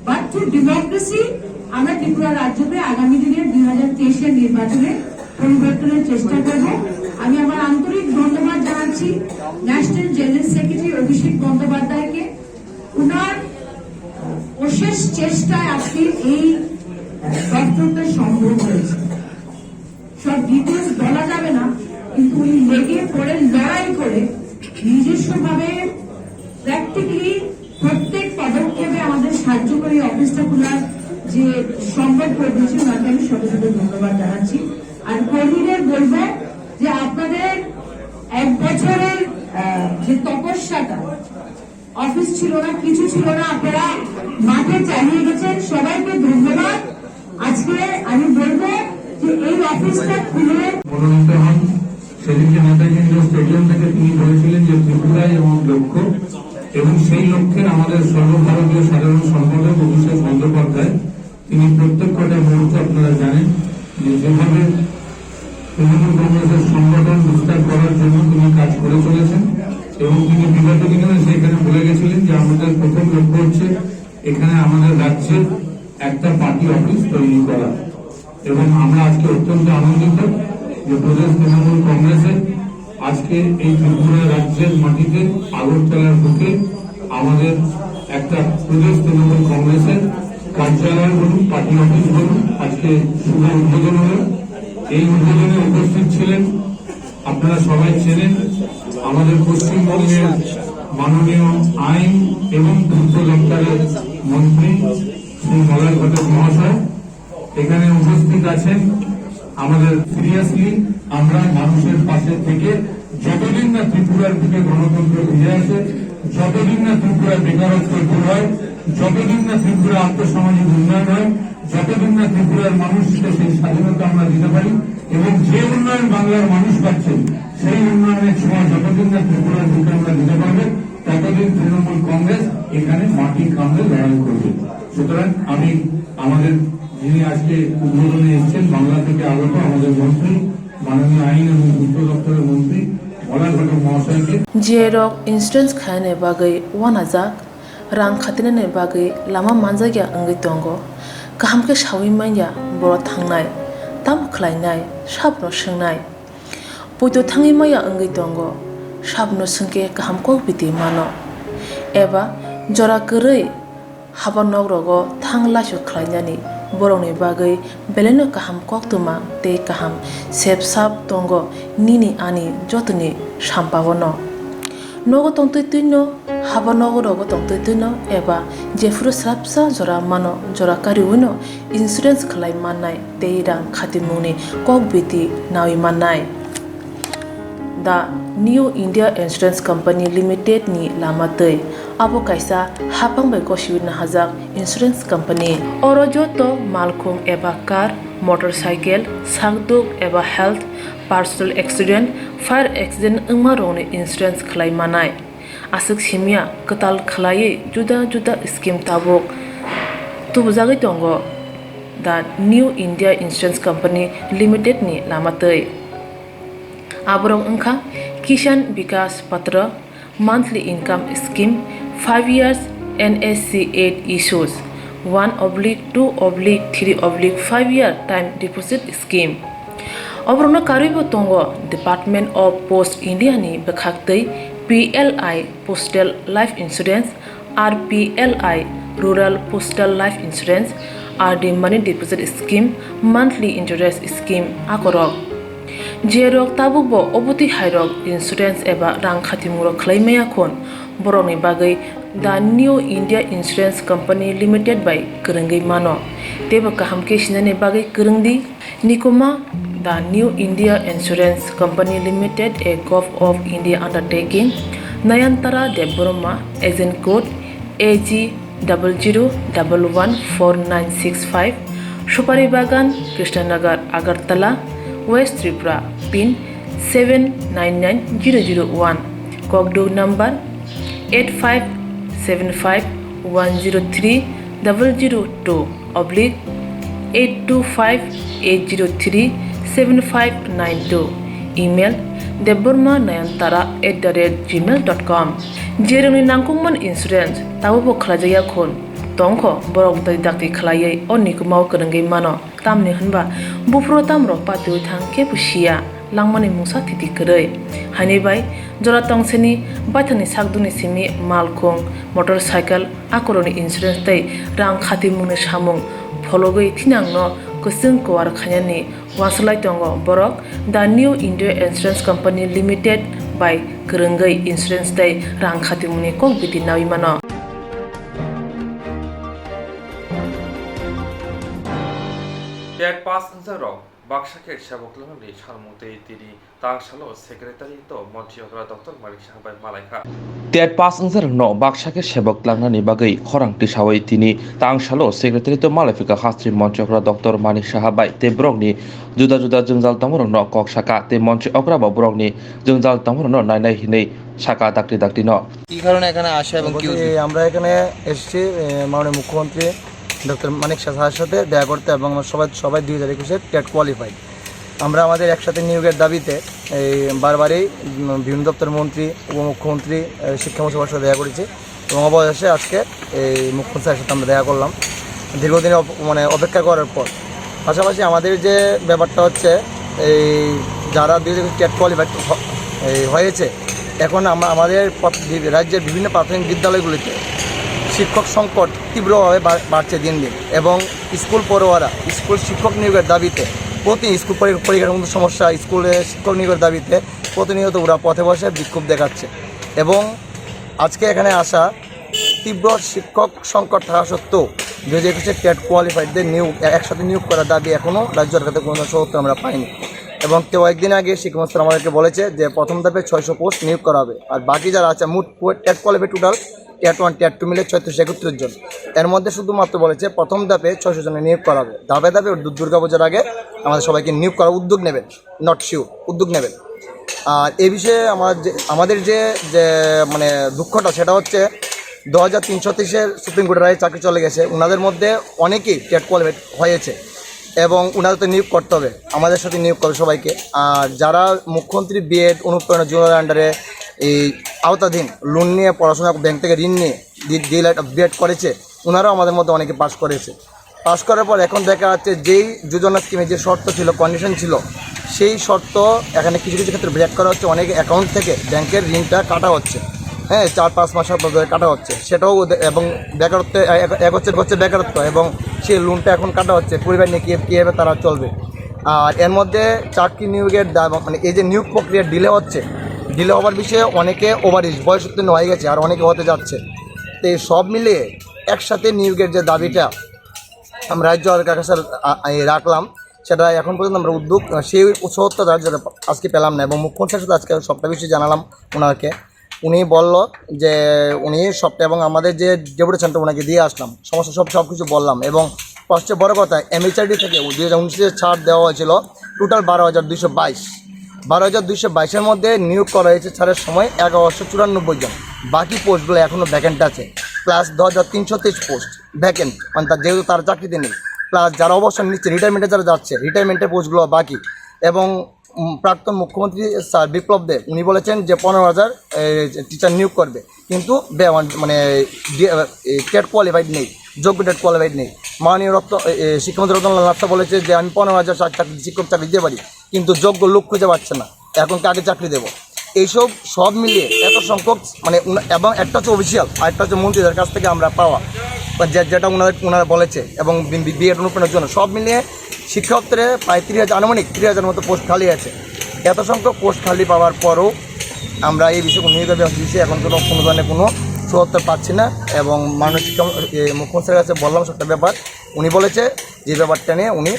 but through democracy, আমরা ত্রিপুরা রাজ্যকে আগামী দিনের 2023-এর নির্বাচনে পরিবর্তনের চেষ্টা করব। আমি আমার আন্তরিক ধন্যবাদ জানাচ্ছি ন্যাশনাল জেনারেল সেক্রেটারি অভিষেক বন্দ্যোপাধ্যায়কে। উনার অশেষ চেষ্টায় আজকে এই দপ্তরটা সম্ভব হয়েছে। সব ডিটেলস বলা যাবে না, কিন্তু উনি লেগে পড়ে লড়াই করে নিজস্ব ভাবে প্র্যাকটিক্যালি প্রত্যেক পদক্ষেপে আমাদের সাহায্য করে অফিসটা খোলার যে সম্ভব করে দিয়েছে, ওনাকে আমি শত শত ধন্যবাদ জানাচ্ছি। আর কর্মীদের বলবো যে আপনাদের 1 বছরের যে তপস্যাটা, অফিস ছিল না, কিছু ছিল না, আপনারা মাঠে চালিয়ে গেছেন, সবাইকে ধন্যবাদ। আজকে আমি বলবো যে এই অফিসটা খুলে মনোনীত হন সেদিনকে নেতাজি ইন্ডোর স্টেডিয়াম থেকে তিনি বলেছিলেন যে ত্রিপুরায় এবং লক্ষ্য, এবং সেই লক্ষ্যে আমাদের সর্বভারতীয় সাধারণ সম্পাদক অভিষেক বন্দ্যোপাধ্যায় তিনি প্রত্যেকটা মুহূর্তে আপনারা জানেন যে যেভাবে তৃণমূল কংগ্রেসের সংগঠন বিস্তার করার জন্য তিনি কাজ করে চলেছেন, এবং তিনি বিগত দিনে সেখানে বলে গেছিলেন যে আমাদের প্রথম লক্ষ্য হচ্ছে এখানে আমাদের রাজ্যে একটা পার্টি অফিস তৈরি করা। এবং আমরা আজকে অত্যন্ত আনন্দিত যে প্রদেশ তৃণমূল কংগ্রেসের আজকে এই ত্রিপুরা রাজ্যের মাটিতে আগরতলার বুকে আমাদের একটা প্রদেশ তৃণমূল কংগ্রেসের কার্যালয় বলুন, পার্টি অফিস বলুন, আজকে শুভ উদ্বোধন হল। এই উদ্বোধনে উপস্থিত ছিলেন, আপনারা সবাই চেনেন, আমাদের পশ্চিমবঙ্গের মাননীয় আইন এবং পূর্ত দপ্তরের মন্ত্রী শ্রী মলয় ঘটক মহাশয়। এখানে উপস্থিত আছেন আমাদের সিরিয়াসলি আমরা মানুষের পাশে থেকে যতদিন না ত্রিপুরার দিকে গণতন্ত্র ফিরে আসে, যতদিন না ত্রিপুরার বেকারত্ব দূর হয়, যতদিন না ত্রিপুরা আন্তঃসামাজিক উন্নয়ন হয়, যতদিন না ত্রিপুরার মানুষকে সেই স্বাধীনতা আমরা দিতে পারি, এবং যে উন্নয়ন বাংলার মানুষ পাচ্ছেন সেই উন্নয়নের ছোঁয়া যতদিন না ত্রিপুরার দিকে আমরা দিতে পারবে, ততদিন তৃণমূল কংগ্রেস এখানে মাটি কামড়ে লড়াই করবে। সুতরাং আমি আমাদের যিনি আজকে উদ্বোধনে এসেছেন বাংলা থেকে আগত আমাদের মন্ত্রী, মাননীয় আইন এবং পূর্ত দপ্তরের মন্ত্রী মলয় ঘটক মহাশয়কে जेरक इन्सुरेन्स खाने बागै वानाजाक रां खातिनानै बागै लामा मानजागिया अंगै दंगो गाहामके सावै माइया बर' थांनाय ताम खलायनाय साबनो सोंनाय बयद थाङै माइया अंगै दंगो साबनो सोंके गाहामको बिदि मानो एबा जरा गोरै हाबा नगरगो थां लासु खलायनानै बर'नि बागै बेलेनो गाहाम कक्तमा ते गाहाम सेबसाब दंगो निनि आनि जतनि साम्पावनो नगो तंतैतैनो हाबा नगरगो तंतैतैनो एबा जेफुरो स्राबसा जरा मानो जरा कारिउनो इन्सुरेन्स खलाय माननाय ते रां खातिमुनि कक बिदि नावै माननाय the New India Insurance Company Limited ni lamatei abo kaisa hapang bai koshiwin hajak insurance company orojo to malkhung eba car motorcycle sagduk eba health personal accident fire accident ungma rone insurance khlai manai asuk simia katal khlai juda juda scheme tabok tubujagai tongo the New India Insurance Company Limited ni lamatei abrong ungkha Kishan Vikas Patra monthly income scheme 5 years NSC 8 issues 1/2/3/5 year time deposit scheme obrona karibo tongo Department of Post India ni bekhaktei PLI Postal Life Insurance RPLI Rural Postal Life Insurance RD Money Deposit Scheme monthly interest scheme akorok jerok tabukbo obuti hairok insurance eba rang khatimurok khlaimaya khon boroni bagai the New India Insurance Company Limited by Kurungai mano teba kaham ke sinane bagai kurungdi nikoma the New India Insurance Company Limited a Gov of India undertaking Nayantara Deborma agent code AG 00114965 Shupari Bagan Krishnanagar Agartala West Tripura pin 799001 Kokborok number 8575102825-825-803-7592 email debormanayantara@gmail.com jeroni nangkungman insurance tabo khlajaya khon tongkho borok dai dakti khlaiei onikmau kurungai mano tamni hunba bufro tamro patu thangke pusia langmani musa thiti korei hani bai jora tongseni bathani sakduni simi malkhong motorcycle akoroni insurance tai rang khati mune samung phologoi thinangno kusung kwar khanyani waslai tongo borok the New India Insurance Company Limited by kurungai insurance tai rang khati mune kok biti nawi mano TET pass অঞ্চলক বাক্সাকে সেবকলনি সালমতে তিনি তাংশালো secretary তো মন্ত্রিয়করা দপ্তর মালিক সাহাবাই মালাইখা TET pass অঞ্চল ন বাক্সাকে সেবক লাংনানি বাগৈ খরাংটি Sawai তিনি তাংশালো সেক্রেটারি তো মালাইফিকা হাস্ত্রি মন্ত্রিয়করা দপ্তর মালিক সাহাবাই তে ব্রকনি जुदा जुदा जोंजाल तमरो न कक साका ते मन्त्रि अक्राबा ब्रकनि जोंजाल तमरो न नायनाय हिनै साका दाक्ति दाक्ति न কি কারণে এখানে আসা এবং কি আমরা এখানে এসেছি মাননীয় মুখ্যমন্ত্রী ডক্টর মানিক সাহার সাথে দেখা করতে এবং সবাই 2021-এর টেট কোয়ালিফাইড আমরা আমাদের একসাথে নিয়োগের দাবিতে এই বারবারই বিভিন্ন দপ্তরের মন্ত্রী উপমুখ্যমন্ত্রী শিক্ষামন্ত্রীর সাথে দেখা করেছি এবং অবশেষে আজকে এই মুখ্যমন্ত্রীর সাথে আমরা দেখা করলাম দীর্ঘদিন অপেক্ষা করার পর পাশাপাশি আমাদের যে ব্যাপারটা হচ্ছে এই যারা 2021 টেট কোয়ালিফাইড হয়েছে এখন আমাদের রাজ্যের বিভিন্ন প্রাথমিক বিদ্যালয়গুলিতে শিক্ষক সংকট তীব্রভাবে বাড়ছে দিন দিন এবং স্কুল পড়ুয়ারা স্কুল শিক্ষক নিয়োগের দাবিতে স্কুল পরীক্ষার মতো সমস্যা স্কুলে শিক্ষক নিয়োগের দাবিতে প্রতিনিয়ত ওরা পথে বসে বিক্ষোভ দেখাচ্ছে এবং আজকে এখানে আসা তীব্র শিক্ষক সংকট থাকা সত্ত্বেও 2021-এর টেট কোয়ালিফাইডদের একসাথে নিয়োগ করার দাবি এখনও রাজ্য সরকার থেকে কোনো সত্ত্ব আমরা পাইনি এবং কয়েকদিন আগে শিক্ষামন্ত্রী আমাদেরকে বলেছে যে প্রথম ধাপে 600 পোস্ট নিয়োগ করা হবে আর বাকি যারা আছে মোট TET qualified total TET 1 TET 2 মিলে 3671 জন এর মধ্যে শুধুমাত্র বলেছে প্রথম ধাপে 600 জনের নিয়োগ করা হবে ধাপে ধাপে দুর্গাপূজার আগে আমাদের সবাইকে নিয়োগ করার উদ্যোগ নেবেন নট শিওর উদ্যোগ নেবেন আর এই বিষয়ে আমাদের যে মানে দুঃখটা সেটা হচ্ছে 2333-এর সুপ্রিম কোর্টের রায়ে চাকরি চলে গেছে ওনাদের মধ্যে অনেকেই টেট কোয়ালিফাইড হয়েছে এবং ওনাদের তো নিয়োগ করতে হবে আমাদের সাথে নিয়োগ করবে সবাইকে আর যারা মুখ্যমন্ত্রী বিএড অনুপ্রেরণা জুনিয়র আন্ডারে এই আওতাধীন লোন নিয়ে পড়াশোনা ব্যাংক থেকে ঋণ নিয়ে বিএড করেছে ওনারাও আমাদের মধ্যে অনেকে পাশ করেছে পাশ করার পর এখন দেখা যাচ্ছে যেই যোজনা স্কিমে যে শর্ত ছিল কন্ডিশন ছিল সেই শর্ত এখানে কিছু কিছু ক্ষেত্রে ব্রেক করা হচ্ছে অনেক অ্যাকাউন্ট থেকে ব্যাংকের ঋণটা কাটা হচ্ছে হ্যাঁ 4-5 মাস ধরে কাটা হচ্ছে সেটাও এবং বেকারত্ব এক হচ্ছে বেকারত্ব এবং সেই লোনটা এখন কাটা হচ্ছে পরিবার নিয়ে কীভাবে তারা চলবে আর এর মধ্যে চাকরি নিয়োগের মানে এই যে নিয়োগ প্রক্রিয়া ডিলে হচ্ছে ডিলে হওয়ার বিষয়ে অনেকে ওভারএজ বয়স উত্তীর্ণ হয়ে গেছে আর অনেকে হতে যাচ্ছে তো এই সব মিলিয়ে একসাথে নিয়োগের যে দাবিটা আমরা রাজ্য সরকারের কাছে রাখলাম সেটা এখন পর্যন্ত আমরা উদ্যোগ সেই সত্যতা যেটা আজকে পেলাম না, এবং মুখ্যমন্ত্রীর সাথে আজকে সবটা বিষয় জানালাম ওনাকে। উনি বলল যে উনি সবটা, এবং আমাদের যে ডেপুটেশনটা ওনাকে দিয়ে আসলাম, সমস্যা সব কিছু বললাম। এবং সবচেয়ে বড় কথা, MHRD থেকে 2019 ছাড় দেওয়া হয়েছিল টোটাল 12,222 মধ্যে নিয়োগ করা হয়েছে ছাড়ের সময় 1194 জন। বাকি পোস্টগুলো এখনও ভ্যাকেন্ট আছে, প্লাস 10,323 পোস্ট ভ্যাকেন্ট, মানে যেহেতু তার চাকরিতে নেই, প্লাস যারা অবসর নিচ্ছে, রিটায়ারমেন্টে যারা যাচ্ছে, রিটায়ারমেন্টের পোস্টগুলো বাকি। এবং প্রাক্তন মুখ্যমন্ত্রী স্যার বিপ্লব দেব উনি বলেছেন যে 15,000 টিচার নিয়োগ করবে, কিন্তু মানে টেট কোয়ালিফাইড নেই, যোগ্য টেট কোয়ালিফাইড নেই। মাননীয় শিক্ষামন্ত্রী রতনলাল নাথ বলেছে যে আমি 15,000 শিক্ষক চাকরি দিতে পারি, কিন্তু যোগ্য লোক খুঁজে পাচ্ছে না, এখন কাকে চাকরি দেবো? এইসব সব মিলিয়ে এত সংখ্যক মানে, এবং একটা হচ্ছে অফিসিয়াল, আর একটা হচ্ছে মন্ত্রীদের কাছ থেকে আমরা পাওয়া, যেটা ওনারা বলেছে, এবং বিএড অনুপ্রেরণের জন্য সব মিলিয়ে শিক্ষা দপ্তরে প্রায় 30,000, আনুমানিক 30,000 মতো পোস্ট খালি আছে। এত সংখ্যক পোস্ট খালি পাওয়ার পরও আমরা এই বিষয়ে এখন কোনো ধরনের কোনো সুত্তর পাচ্ছি না। এবং মাননীয় মুখ্যমন্ত্রীর কাছে বললাম সবটা ব্যাপার, উনি বলেছে যে ব্যাপারটা নিয়ে উনি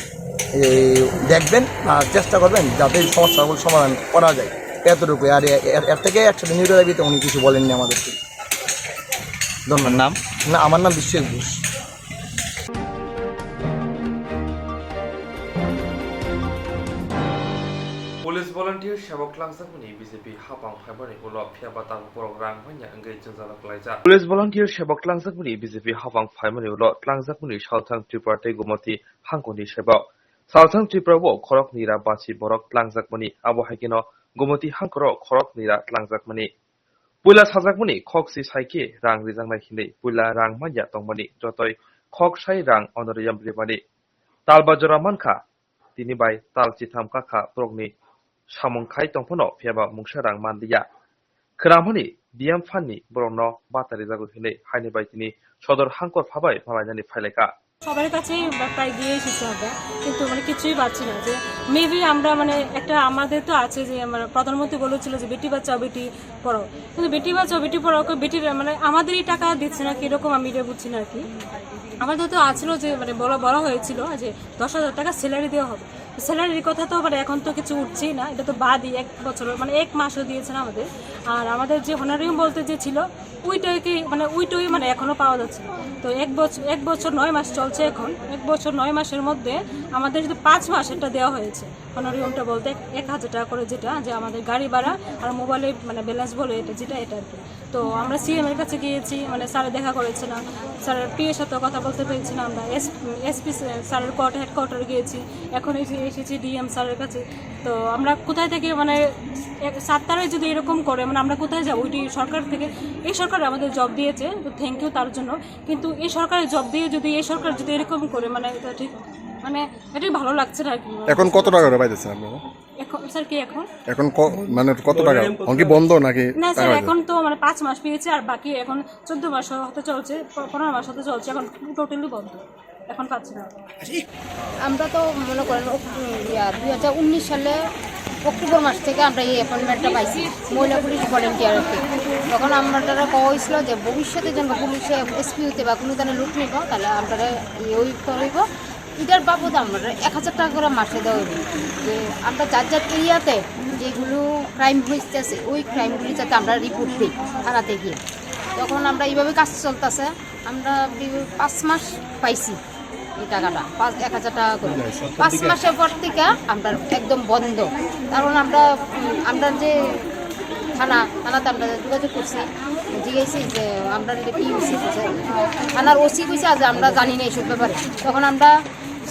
দেখবেন আর চেষ্টা করবেন যাতে এই সমস্যাগুলো সমাধান করা যায়, এতটুকুই। আর এর থেকে একসাথে নিয়োগের দাবিতে উনি কিছু বলেননি আমাদেরকে। ধন্যবাদ। নাম? না, আমার নাম Biswajit Ghosh. Police volunteer shabok langsak mani BJP hapang phaibani ulo phiabata program hanya angai chungjalak laija. Police volunteer shabok langsak mani BJP hapang phaibani ulo langsak mani Southern Tripura te gumati hangkoni sebao. Southern Tripura wo khorok nira bachi borok langsak mani abo haikino gumati hangkoro khorok nira langsak mani. Puila sajak mani khok si saiki rang rijangnai hinei puila rang manya tongmani jotoi khok sai rang honorarium ribani. Talbajora mankha tini bai tal chitham kakha progni samongkhai tongphono phiaba mungsarang mandiya khramani diam fanni borno batari jago hinei haini bai tini sodor hangkor phabai phalainani phaileka সবার কাছেই প্রায় দিয়ে এসেছে আমরা, কিন্তু মানে কিছুই পাচ্ছি না। যে মেবি আমরা মানে একটা আমাদের তো আছে যে আমরা প্রধানমন্ত্রী বলেছিল যে বেটি বাঁচাও বেটি পড়াও, কিন্তু বেটি বাঁচাও বেটি পড়াও বেটির মানে আমাদেরই টাকা দিচ্ছে না কিরকম আমি এটা বুঝছি না আর কি। আমাদের তো আছিল যে মানে বলা হয়েছিল যে 10,000 টাকা স্যালারি দেওয়া হবে, স্যালারির কথা তো মানে এখন তো কিছু উঠছেই না, এটা তো বাদই 1 বছর মানে 1 মাসও দিয়েছেন আমাদের। আর আমাদের যে হোনারিয়াম বলতে যে ছিল ওইটাই মানে এখনো পাওয়া যাচ্ছে। তো 1 বছর 9 মাস চলছে এখন, 1 বছর 9 মাসের মধ্যে আমাদের যদি 5 মাস এটা দেওয়া হয়েছে হোনারিয়ামটা বলতে 1,000 টাকা করে, যেটা যে আমাদের গাড়ি ভাড়া আর মোবাইলে মানে ব্যালেন্স বলে এটা আর কি। তো আমরা সিএম এর কাছে গিয়েছি, মানে স্যার দেখা করেছে না, স্যারের পিএর সাথে কথা বলতে পেরেছি না, আমরা এসপি স্যারের হেডকোয়ার্টারে গিয়েছি, এখন এসেছি ডিএম স্যারের কাছে। তো আমরা কোথায় থেকে মানে 7 তারিখ যদি এরকম করে মানে আমরা কোথায় যাবো? ওইটি সরকার থেকে, এই সরকার আমাদের জব দিয়েছে, তো থ্যাংক ইউ তার জন্য, কিন্তু এই সরকারের জব দিয়ে যদি এই সরকার যদি এরকম করে মানে এটা ঠিক মানে এটাই ভালো লাগছে না আর কি। এখন কত টাকা করে পাইতেছেন আপনারা? এখন স্যার কি এখন মানে কত টাকা কি বন্ধ নাকি? না স্যার, এখন তো মানে 5 মাস পেয়েছে, আর বাকি এখন 14 মাস হতে চলছে, 15 মাস হতে চলছে, এখন টোটালি বন্ধ, এখন পাচ্ছি না। আমরা তো মনে করেন 2019 সালে অক্টোবর মাস থেকে আমরা এই অ্যাপয়েন্টমেন্টটা পাইছি মহিলা পুলিশ ভলেন্টিয়ারকে। তখন আমরা কওয়া হয়েছিল যে ভবিষ্যতে যেন পুলিশে এসপি হইতে বা কোনো ধরনের লুট নিব, তাহলে আমরা ওই করব এটার বাবদ আমরা 1,000 টাকা করে মাসে দেওয়া হইব, যে আমরা যার এরিয়াতে যেগুলো ক্রাইম হইতেছে ওই ক্রাইমগুলি যাতে আমরা রিপোর্ট দিই থানাতে গিয়ে। তখন আমরা এইভাবে কাজ চলতেছে, আমরা 5 মাস পাইছি এই টাকাটা, 1,000 টাকা করে। 5 মাসের পর থেকে আমরা একদম বন্ধ, কারণ আমরা যে থানাতে আমরা যোগাযোগ করছি, জিজ্ঞেসি যে আমরা পিউসি থানার ওসি কইছে যে আমরা জানি না এইসব ব্যাপারে। তখন আমরা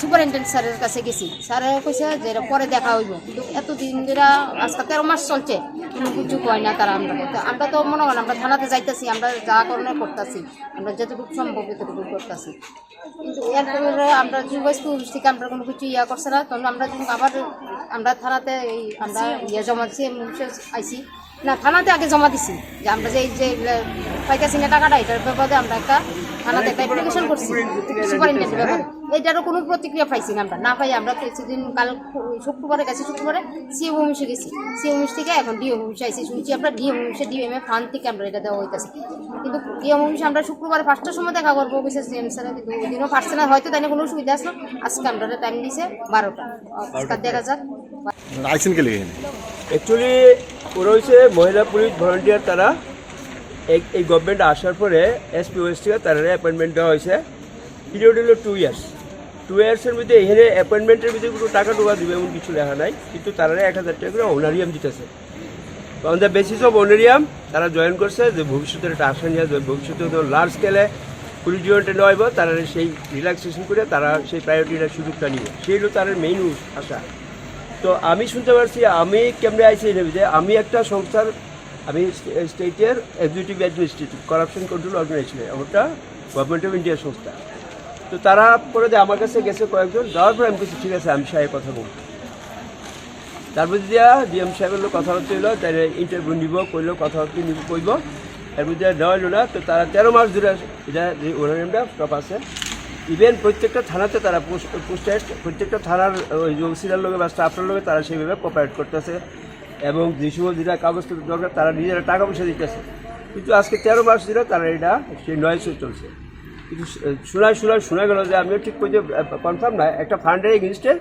সুপারিনটেন্ডেন্ট স্যারের কাছে গেছি, স্যারেও কইছে যে পরে দেখা হইব, কিন্তু এতদিন ধরে আজকে 13 মাস চলছে, কোনো কিছু কয় না তারা। আমরা তো মনে করেন আমরা থানাতে যাইতেছি, আমরা যা করণে করতেছি, আমরা যতটুকু সম্ভব এতটুকু করতেছি, কিন্তু এরপরে আমরা পুলিশ থেকে আমরা কোনো কিছু করছে না। তখন আমরা আবার আমরা থানাতে আমরা জমা দিচ্ছি, আইসি না থানাতে আগে জমা দিছি যে আমরা যে পাইতেছি না টাকাটা, এটার ব্যাপারে আমরা একটা থানাতে একটা অ্যাপ্লিকেশন করছি সুপারিনটেন্ডেন্টের ব্যাপারে, এইটারও কোনো প্রতিক্রিয়া পাইছি না আমরা, না পাই আমরা সেদিন কাল শুক্রবারে গেছি, শুক্রবারে সিএম অফিসে গেছি, সিএম অফিস থেকে এখন ডিএম অফিসে আইসি, শুনছি আমরা ডিএম অফিসে ডিএমএ ফান্ড থেকে আমরা এটা দেওয়া হইতেছে, কিন্তু ডিএম অফিসে আমরা শুক্রবারে 5টার সময় দেখা করবো অফিসের সিএম স্যার, কিন্তু ওই দিনও পারছে না, হয়তো তাই কোনো অসুবিধা আসলো, আজকে আমরা টাইম দিয়েছে 12টা, আজকে দেখা যাক। আইসেন কে লিখে অ্যাকচুয়ালি ওরা হচ্ছে মহিলা পুলিশ ভলান্টিয়ার, তারা এই গভর্নমেন্ট আসার পরে এসপিওএস থেকে তারা অ্যাপয়েন্টমেন্ট দেওয়া হয়েছে, পিরিয়ড হলো 2 ইয়ার্স। 2 ইয়ার্সের মধ্যে এখানে অ্যাপয়েন্টমেন্টের ভিতরে কোনো টাকা টোকা দিবে এমন কিছু লেখা নাই, কিন্তু তারা 1000 টাকা করে অনারিয়াম দিতেছে। On the basis of honorarium তারা জয়েন করছে, যে ভবিষ্যতের একটা আশা নিয়ে ভবিষ্যতে লার্জ স্কেলে পুলিশ ডিপার্টমেন্টে নেওয়া হইব, তারা সেই রিল্যাক্সেশন করে তারা সেই প্রায়োরিটিটার সুযোগটা নিবে, সেই হলো তার মেইন আশা। তো আমি শুনতে পারছি, আমি কেমনে আইছি এর ভিতরে, আমি একটা সংস্থার, আমি স্টেটের executive administrative corruption control organisation, ওটা গভর্নমেন্ট অফ ইন্ডিয়ার সংস্থা। তো তারা পরে যে আমার কাছে গেছে কয়েকজন, যাওয়ার পরে আমি কিছু ঠিক আছে আমি সাহেব কথা বলব, তারপর দিয়া ডিএম সাহেবের লোক কথাবার্তা হইলো, তাই ইন্টারভিউ নিব কইলো, কথাবার্তা নিব কইব, এর মধ্যে দেওয়া হইলো না। তো তারা 13 মাস ধরে এটা ওনারা স্টপ আছে, ইভেন প্রত্যেকটা থানাতে তারা পোস্টেড, প্রত্যেকটা থানার ওই ওসিরার লোকে বা স্টাফের লোকে তারা সেইভাবে কোঅপারেট করতেছে, এবং যে সময় যেটা কাগজপত্র দরকার তারা নিজেরা টাকা পয়সা দিতেছে। কিন্তু আজকে 13 মাস ধরে তারা এটা সেই নয়েসে চলছে। কিন্তু শোনা গেল যে আমিও ঠিক করে কনফার্ম না, একটা ফান্ডের এগেনস্টে,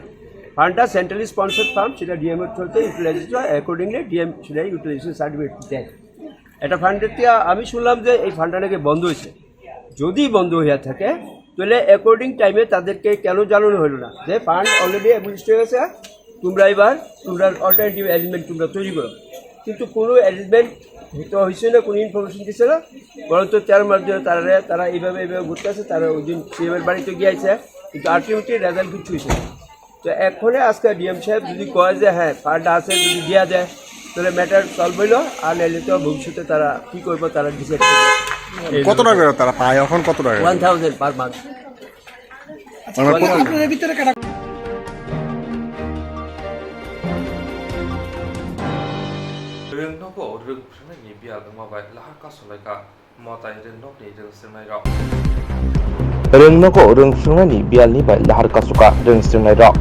ফান্ডটা সেন্ট্রালি স্পন্সার্ড ফান্ড, সেটা ডিএমের থ্রুতে ইউটিলাইজেশন হয়, অ্যাকর্ডিংলি ডিএম সেটা ইউটিলাইজেশন সার্টিফিকেট দেয়। একটা ফান্ডের থেকে আমি শুনলাম যে এই ফান্ডটা নাকি বন্ধ হয়েছে, যদি বন্ধ হয়ে থাকে তাহলে অ্যাকর্ডিং টাইমে তাদেরকে কেন জানানো হলো না যে ফান্ড অলরেডি অ্যাবলিশড হয়ে গেছে, তোমরা অল্টারনেটিভ অ্যারেঞ্জমেন্ট তোমরা তৈরি করো। কিন্তু কোনো অ্যারেঞ্জমেন্ট তো হয়েছে না, কোনো ইনফরমেশন দিচ্ছে না, বরঞ্চ 13 মাস ধরে তারা এইভাবে ঘুরতে আছে। তারা ওই দিন সিএমের বাড়িতে গিয়েছে, কিন্তু আলটিমেটলি রেজাল্ট কিছু হয়েছে না। তো এখনে আজকে ডিএম সাহেব যদি কয় যে হ্যাঁ ফান্ড আছে, যদি দেওয়া দেয় তাহলে ম্যাটার সলভ হইলো, আর নাইলে তো ভবিষ্যতে তারা কী করবো তারা ডিসাইড করবে। কত টাকা তারা পায় এখন, কত টাকা? 1000 পার মান্থ। আপনাদের ভিতরে কাটা ringnogo ringprana ni bia dama bai lahar ka solaika motai ringnok ni ringsirnai rok ringnogo ringprana bial ni bai lahar ka suka ringsirnai rok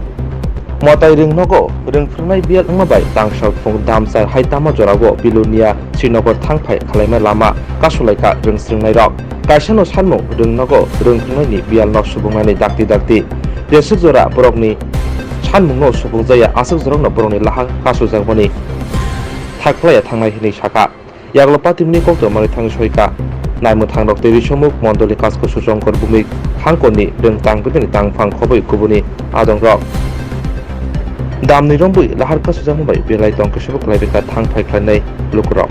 motai ringnogo ringprana bial dama bai tangsal phung damsar haitama jorago bilunia srinagar thangphai khalaima lama ka solaika ringsirnai rok kaisano sanmo ringnogo ringprana ni bial nok subungmani dakti resuk jora borokni sanmungno subungjaya asuk jorokno borokni lahar ka sujangmani থাকলাইয়া থাংনাই হিনি শাখা ইয়াগলো পাতিমনি কক্তমানি থাং সইকা নাইমু থাংরক তেরি সমুক মন্ডলি কাজকো সুজংকর ভূমিক হাংকনি রং তাংবিনি তাংফাং খবই কুবুনি আদং rock দামনি রংবুই লাহার কা সুজাংবাই বেলাই দংকে সবক লাইবেকা থাং ফাইখ্লাইনাই লুকুরক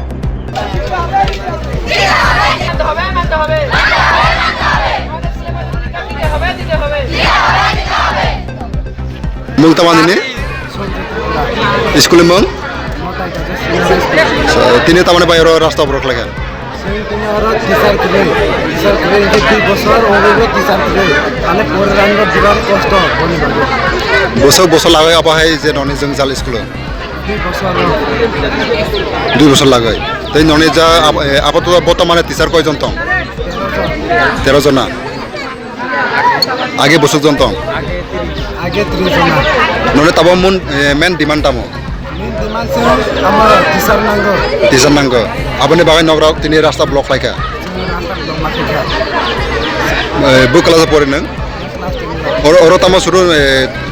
মুং তামানি স্কুলে মুং তিনি তামানে বাইরে রাস্তা অবরোধ লাগে বছর লাগাই আপাহাই যে ননি जों জাল স্কুলে 2 বছর লাগাই তাই ননি যা আপাতত বর্তমানে টিচার কয়জন তং 13 জন আগে বছর জন তং আগে 30 জন ননি তাব মুন মেন ডিমান্ড তামো আমার টিচার নাঙ্গো আপনি বাগাই নগরাও তিনি রাস্তা ব্লক লাইকা বুক ক্লাসে পড়ে নং ওর তামো শুরু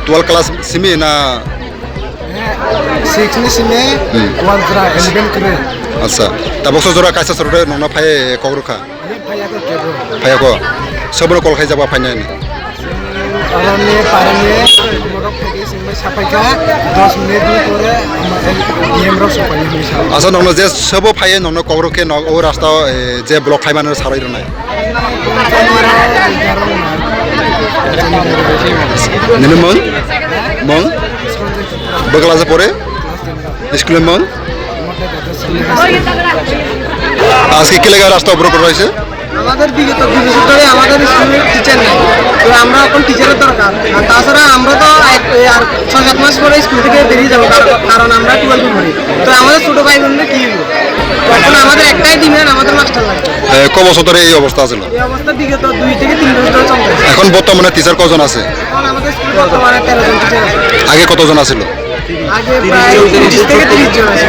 12 ক্লাস সিমি না 6 নি সিমি 1 জরা 11 করে আচ্ছা তা বছর জরা কাইসা সরতে ননা ফাই কগরখা ফাইয়াকো সবনো কল খাই যাবা ফাইনাই পারানে মরক থেকে সিমে সাপাইকা 10 মিনিট করে ডিএম রক সাপাই হিসা আচ্ছা নন যে সব ফাইয়ে নন কগরকে ন ও রাস্তা যে ব্লক খাই মানে সারাই রনাই নিনে মং বগলাজে পড়ে স্কুলে মং আজকে কি লাগা রাস্তা অবরোধ করা হয়েছে আমাদের বিগত 2 বছর ধরে আমাদের স্কুলে টিচার নেই তো আমরা এখন টিচারের দরকার আর তাছাড়া আমরা তো আর 6-7 মাস পরে স্কুল থেকে বেরিয়ে যাব কারণ আমরা 12 পড়ি তো আমাদের ছোট ভাই বোনদের কি এখন আমাদের একটাই ডিমান্ড, আমাদের মাস্টার লাগবে। ক বছর ধরে এই অবস্থা ছিল? এই অবস্থা বিগত 2 থেকে 3 বছর ধরে চলতেছে। এখন বর্তমানে টিচার কজন আছে? এখন আমাদের স্কুলে বর্তমানে 13 জন টিচার আছে। আগে কতজন আছিল? আগে প্রায় 30 থেকে 30 জন আছে।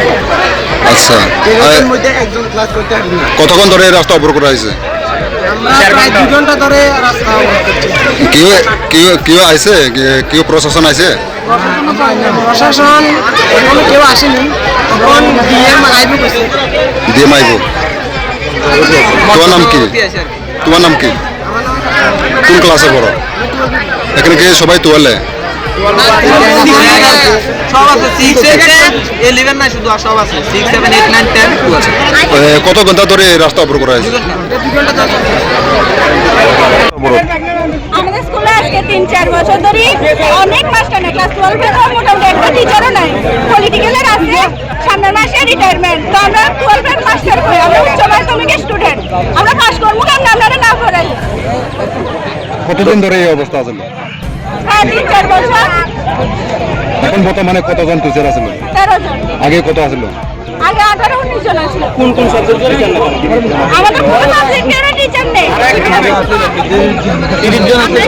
আচ্ছা, এর মধ্যে একজন ক্লাস করতে পারি না। কতক্ষণ ধরে এই রাস্তা অবরোধ করা হয়েছে? আমরা প্রায় 2 ঘন্টা ধরে রাস্তা অবরোধ করছি। কেউ আইছে? কেউ প্রশাসন আইছে? প্রশাসন এখনো কেউ আসেনি। এখন ডিএম আইবো কইছে। ডিএম আইবো। তোমার নাম কি? তোমার নাম কি? কোন ক্লাসে পড়ো? এখানে কি সবাই তোয়ালে? সব আছে 6 7 11 না শুধু সব আছে 6 7 8 9 10 2 আছে। কত ঘন্টা ধরে এই রাস্তা অবরোধ করা হয়েছে? আমাদের স্কুলে আজকে 3-4 বছর ধরে অনেক মাস্টার নেই, ক্লাস 12 এর মোটামুটি একটা টিচারও নাই। পলিটিক্যালের আছে, সামনের মাসে রিটায়ারমেন্ট। তো আমরা 12 এর মাস্টার কই, আমরা উচ্চ মাধ্যমিক স্টুডেন্ট, আমরা পাস করবো কেন আপনারা না করাই? কতদিন ধরে এই অবস্থা আছে? 3-4 বছর। এখন বর্তমানে কতজন টিচার আছে? 13 জন। আগে কত আছিল? আগে 18-19 জন আছিল। কোন কোন সাবজেক্টের টিচার না? আমাদের কোন সাবজেক্টের টিচার নেই। 30 জন আছে।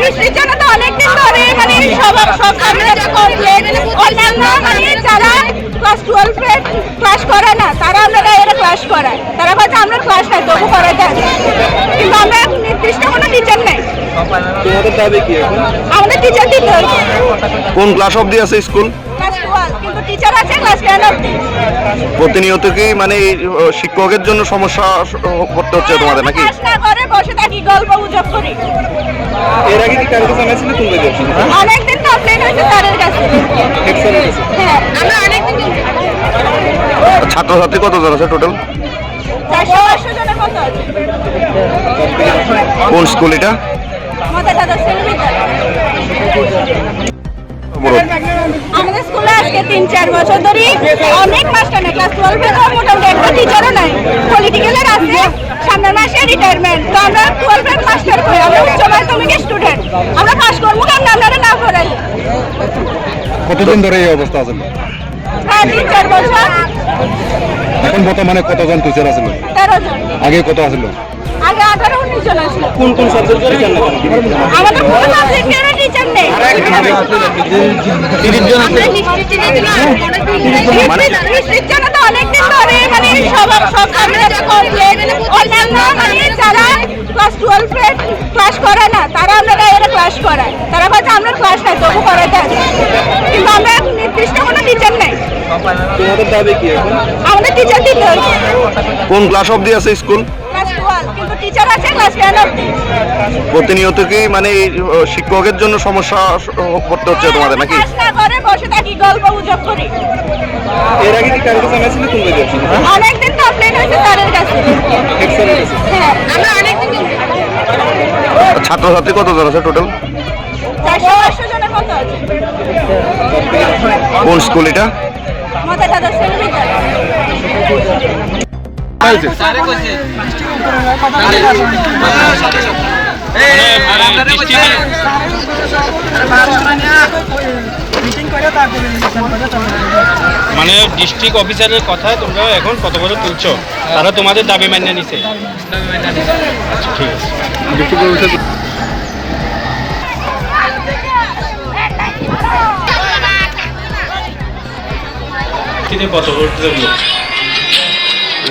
হিস্ট্রির জন্য তো অনেকদিন ধরে মানে সব সাবজেক্টে কমপ্লিট। অন্যান্য মানে যারা ক্লাস 12 এর ক্লাস করে না, তারা আমরা এরা ক্লাস করায়। তারা বলছে আমরা ক্লাস নাই, তবু করাইতে আসে। কিন্তু আমরা নির্দিষ্ট কোনো টিচার নেই। তোমাদের দাবি কি এখন? আমাদের টিচার দিতে হবে। কোন ক্লাস অবধি আছে স্কুল? ক্লাস 12, কিন্তু টিচার আছে ক্লাস 10 অবধি। প্রতিনিয়ত কি মানে শিক্ষকের জন্য সমস্যা করতে হচ্ছে তোমাদের নাকি? ক্লাস না করে বসে থাকি, গল্প গুজব করি। এর আগে কি কারো কাছে জানাইছিলে তুমি? অনেকদিন কমপ্লেন হয়েছে স্যারের কাছে। হ্যাঁ, আমরা অনেকদিন। ছাত্রছাত্রী কতজন আছে টোটাল? 400 জনের মতো আছে। কোন স্কুল এটা? আমাদের দাদা শ্রেণী বিদ্যালয়। আমাদের স্কুলে আজকে 3-4 বছর ধরে অনেক মাস্টার নেই, ক্লাস 12 এর মোটামুটি একটা টিচারও নাই। পলিটিক্যালের আছে, সামনের মাসে রিটায়ারমেন্ট। তো আমরা 12 এর মাস্টার কই, আমরা উচ্চ মাধ্যমিক স্টুডেন্ট, আমরা পাস করবো কেন আপনারা না করাই? কতদিন ধরে এই অবস্থা আছে? 3-4 বছর। এখন বর্তমানে কতজন টিচার আছে? 13 জন। আগে কত আছিল? আগে 18-19 জন আছিল। কোন কোন সাবজেক্টের টিচার না? আমাদের কোন সাবজেক্টের টিচার নেই। 30 জন আছে। হিস্ট্রির জন্য তো অনেকদিন ধরে মানে সব সাবজেক্টে কমপ্লিট। অন্যান্য মানে যারা ক্লাস 12 এর ক্লাস করে না, তারা আমরা এরা ক্লাস করায়। তারা বলছে আমরা ক্লাস নাই, তবু করাইতে আসে। কিন্তু আমরা নির্দিষ্ট কোনো টিচার নেই। তোমাদের দাবি কি এখন? আমাদের টিচার দিতে হবে। কোন ক্লাস অবধি আছে স্কুল? ক্লাস 12, কিন্তু টিচার আছে ক্লাস 10 অবধি। প্রতিনিয়ত কি মানে শিক্ষকের জন্য সমস্যা করতে হচ্ছে তোমাদের নাকি? ক্লাস না করে বসে থাকি, গল্প গুজব করি। এর আগে কি কারো কাছে জানাইছিলে তুমি? অনেকদিন কমপ্লেন হয়েছে স্যারের কাছে। হ্যাঁ, আমরা অনেকদিন। ছাত্রছাত্রী কতজন আছে টোটাল? 400 জনের মতো আছে। কোন স্কুল এটা? আমাদের দাদা শ্রেণী বিদ্যালয়। স্যারে কইছে মানে ডিস্ট্রিক্ট অফিসারের কথায় তোমরা এখন কত বছর তুলছো? তারা তোমাদের দাবি মানিয়ে নিছে? আচ্ছা, ঠিক আছে। ডিস্ট্রিক্ট অফিসার কত বছর?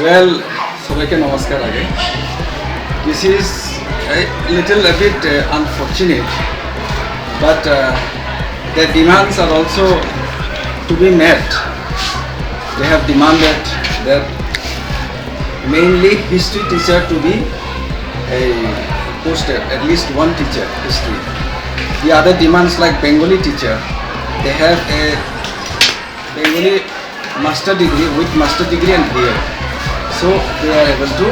Well, সবাইকে নমস্কার আগে। This is a little a bit unfortunate, but their demands are also to be met. They have demanded that mainly history teacher to be a posted, at least one teacher history. The other demands like Bengali teacher, they have a Bengali master degree with master degree and BA. So they are able to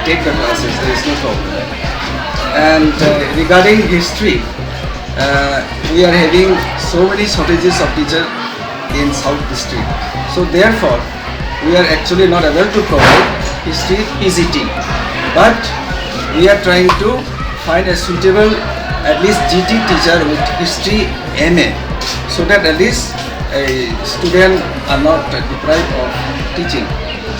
take the classes, there is no problem. And regarding history, we are having so many shortages of teachers in South District. So therefore, we are actually not able to provide history PGT. But we are trying to find a suitable, at least GT teacher with history MA, so that at least students are not deprived of teaching.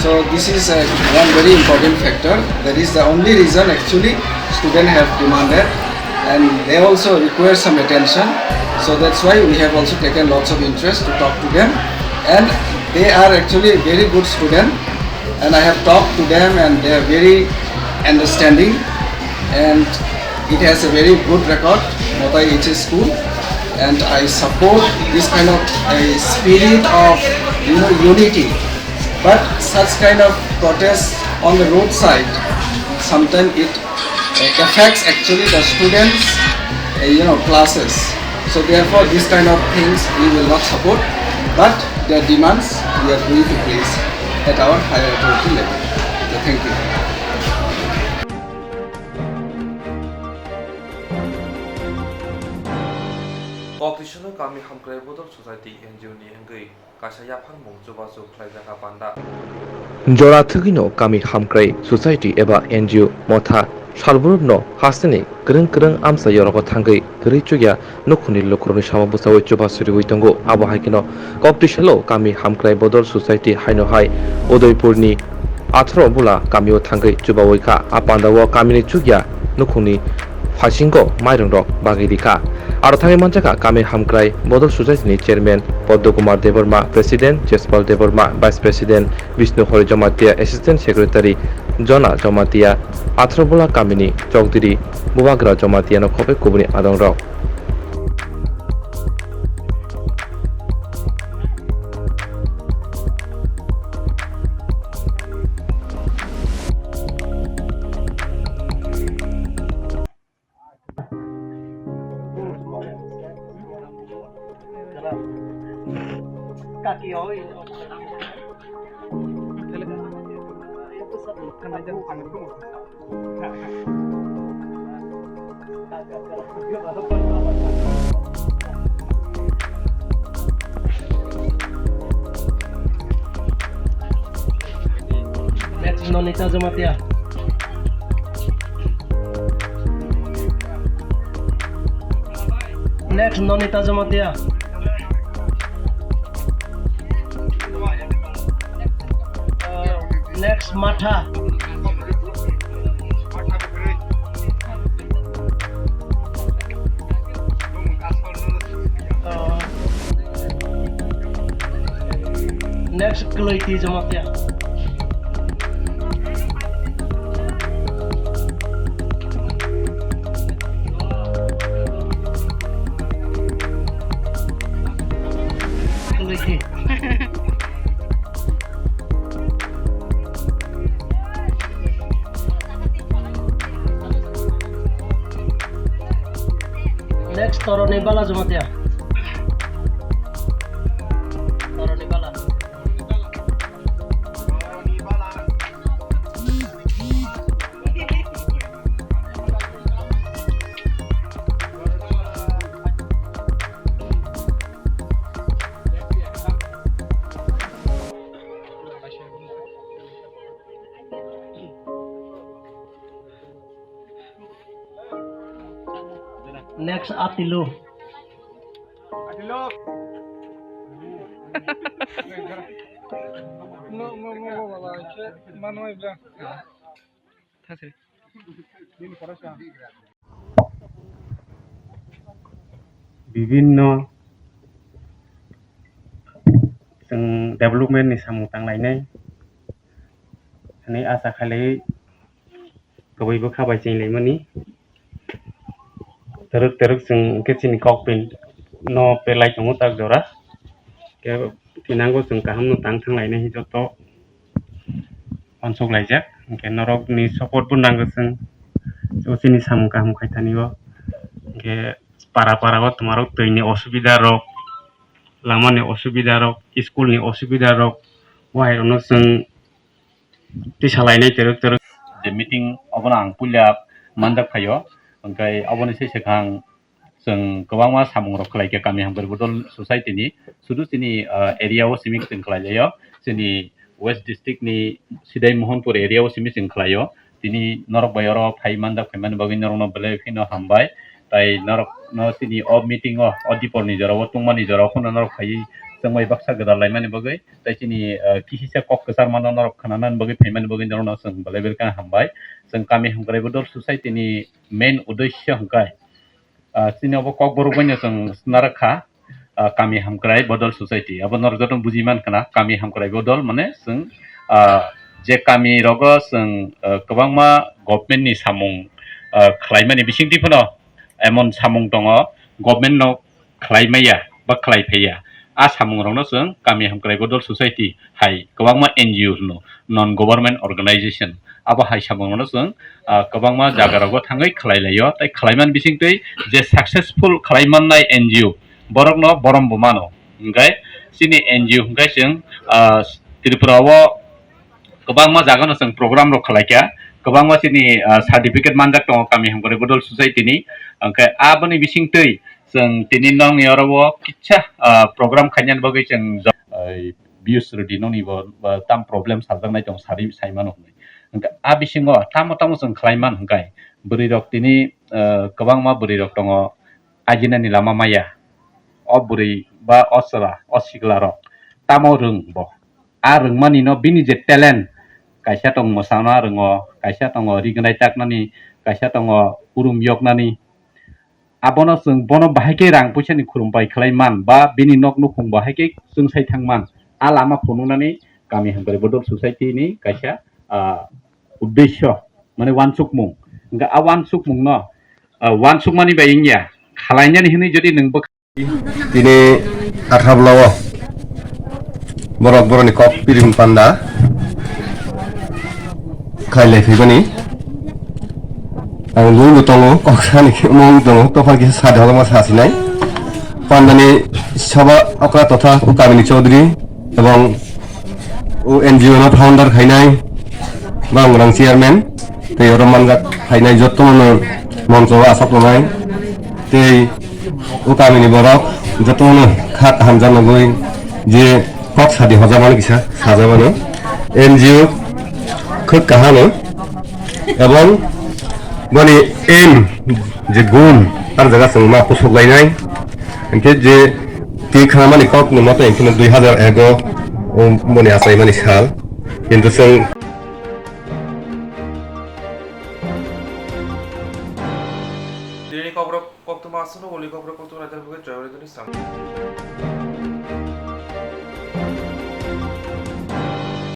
So this is one very important factor. That is the only reason actually students have demanded, and they also require some attention. So that's why we have also taken lots of interest to talk to them, and they are actually a very good student, and I have talked to them and they are very understanding, and it has a very good record, Motai HS school, and I support this kind of a spirit of unity. But such kind of protests on the roadside, sometimes it affects actually the students, classes. So therefore, this kind of things we will not support. But their demands we are going to place at our higher authority level. So thank you. Koktishono kami hamkrai bodol society NGO ni engei kasaya phangmung jobajo khlaijaka panda জরা থুগিনো কামি হামক্রাই society এবা NGO মথা সালবুরনো হাসনি গ্রং গ্রং আমসা ইয়রক থাঙ্গৈ গরি চুগিয়া নখুনি লখরনি সামাবুসাওই চুবাসুরি হইতঙ্গো আবহাইকিনো ককটিশালো কামি হামক্রাই বদল society হাইনো high উদয়পুরনি 18 বুলা কামিও থাঙ্গৈ চুবাওইখা আপান্দাও Kaminey চুগিয়া নখুনি ফাসিঙ্গো মাইরং rock বাগিরিখা আর থাঙ্গৈ মানজাকা কামি হামক্রাই বদল সোসাইটিনি chairman Padmakumar Debbarma president Jespal Debbarma vice president Bishnu Hari Jamatia assistant secretary Jona Jamatia 18 বুলা কামিনি চৌধুরী বুবাগ্রা জমাতিয়া নখবে কুবনি আদং রক Nonita Jamatia. Next Nonita Jamatia. Next Matha. Next Kloiti Jamatia. Next Toroni Bala Jamatia. Toroni Bala. Next Atilu. বিভিন্ন जों डेभेलपमेन्टनि सामु थांलायनाय माने आसा खालाय गबैबो खाबाय जैलायमोनि teruk teruk जों केसिनि ककपिन न पेलाय दङ tak jora ke tinanggo जों kaham tang थांलायनाय हिजोto अनसगलायजाक के नरकनि सपोर्ट बो नांगो जों जोसिनि सामु kaham खायथानिबो के पारा पाराबो तुम्हारो दैनि असुबिदा रक लामानि असुबिदा रक स्कुलनि असुबिदा रक वायरनो जों तिसालायनाय teruk teruk जे मिटिं अबना आं पुलिया मानदाक फायो ओंखाय अबनि सेसेखां जों गोबांमा सामुं रक खालायके गामि हांगर बदल ससाइटिनि सुदुसिनि एरियाव सिमिक जों खालायजायो जोंनि वेस्ट डिस्ट्रिक्टनि सिदाय मोहनपुर एरियाव सिमिक जों खालायो दिनि नरक बायरो फाइ मानदाक फाइमान बागै नरकनो बेले फिनो हामबाय ताई नरक न सिनि अब मिटिं अ दिपरनि जराव तुंमानि जराव खनो नरक फाइ जों माइ बाक्सा गोदान लाइमानि बगै ताइ चिनि किसिसा कक कसार मानो नरक खानानान बगै फैमानि बगै दरना जों बलेबेल का हामबाय जों कामि हामग्राय बदल ससाइटिनि मेन उद्देश्य हंकाय चिनियावबो ककबरक बायनो जों स्नारखा कामि हामग्राय बदल ससाइटि अब नरजतन बुजिमान खाना कामि हामग्राय बदल माने जों जे कामि रग जों गोबांमा गभर्नमेन्टनि सामुं खालायमानि बिसिंथिफोराव एमन सामुं दङ गभर्नमेन्टनाव खालायमाया बा खालायफैया आ सामुंरावनो जों कामि हामग्राय बदल ससाइटि हाय गोबांमा एनजिअ नन गभर्नमेन्ट अर्गानाइजेसन आबो हाय सामुंरावनो जों गोबांमा जागारावबो थाङै खालायलायो ताइ खालायमान बिसिंथै जे साक्सेसफुल खालायमाननाय एनजिअ बरकनो बरम बुमानो ओंखाय सिनि एनजिअ ओंखाय जों त्रिपुरावो गोबांमा जागानो जों प्रग्राम रो खालायखा गोबांमा सिनि सार्टिफिकेट मानदाक दङ कामि हामग्राय बदल ससाइटिनि ओंखाय आबोनि बिसिंथै जों तिनि नं यावबो किच्छा प्रग्राम खायनान बगै जों बिउस रदिननिबो ताम प्रब्लेम सारजानाय दं सारि साइमान होननाय ओंखाय आ बिसिङो ताम जों खालायमान ओंखाय बोरै रक तिनि गोबांमा बोरै रक दङ आजिनानि लामा माया अ बोरै बा असरा असिगला रक तामो रोंबो आ रोंमानि न बिनि जे talent kaisa tong mosana rengo kaisa tong rignai taknani kaisa tong urum yoknani abono sung bono bahake rang puisani khurumpai khlaiman ba bini nok nukhung bahake sung sai thangman alama phonunani kami hamgari bodol society ni kaisa uddesho mane wansukmung ga a wansukmung no wansukmani baingya khalainani hini jodi ningbo tini athablawo borok boroni kok pirim panda खायले फैबानी आं लुलु दङो कक्रानि मुं दङ तफालकि साधागमा सासिनाय पान्दानि सभा अक्रा तथा उकामिनी चौधरी एवं NGO न founder खायनाय बांग्रां chairman ते रमानगात खायनाय जत्तमनो मन्चआव आसापनाय ते उकामिनी बरक जत्तमनो खात हामजानगै जे कक सादि हजामानो किसा साजामानो एनजिओ खोब काहानो एवं बनी एम जे गुण आर जगह जों मा फसगलायनाय इनके जे ती खामानि कक न मते इनके 2001 बनी आसाय मानि साल किन्तु जों Koktwma asunu uli Kokborok Koktwma jawabnya jawab itu nih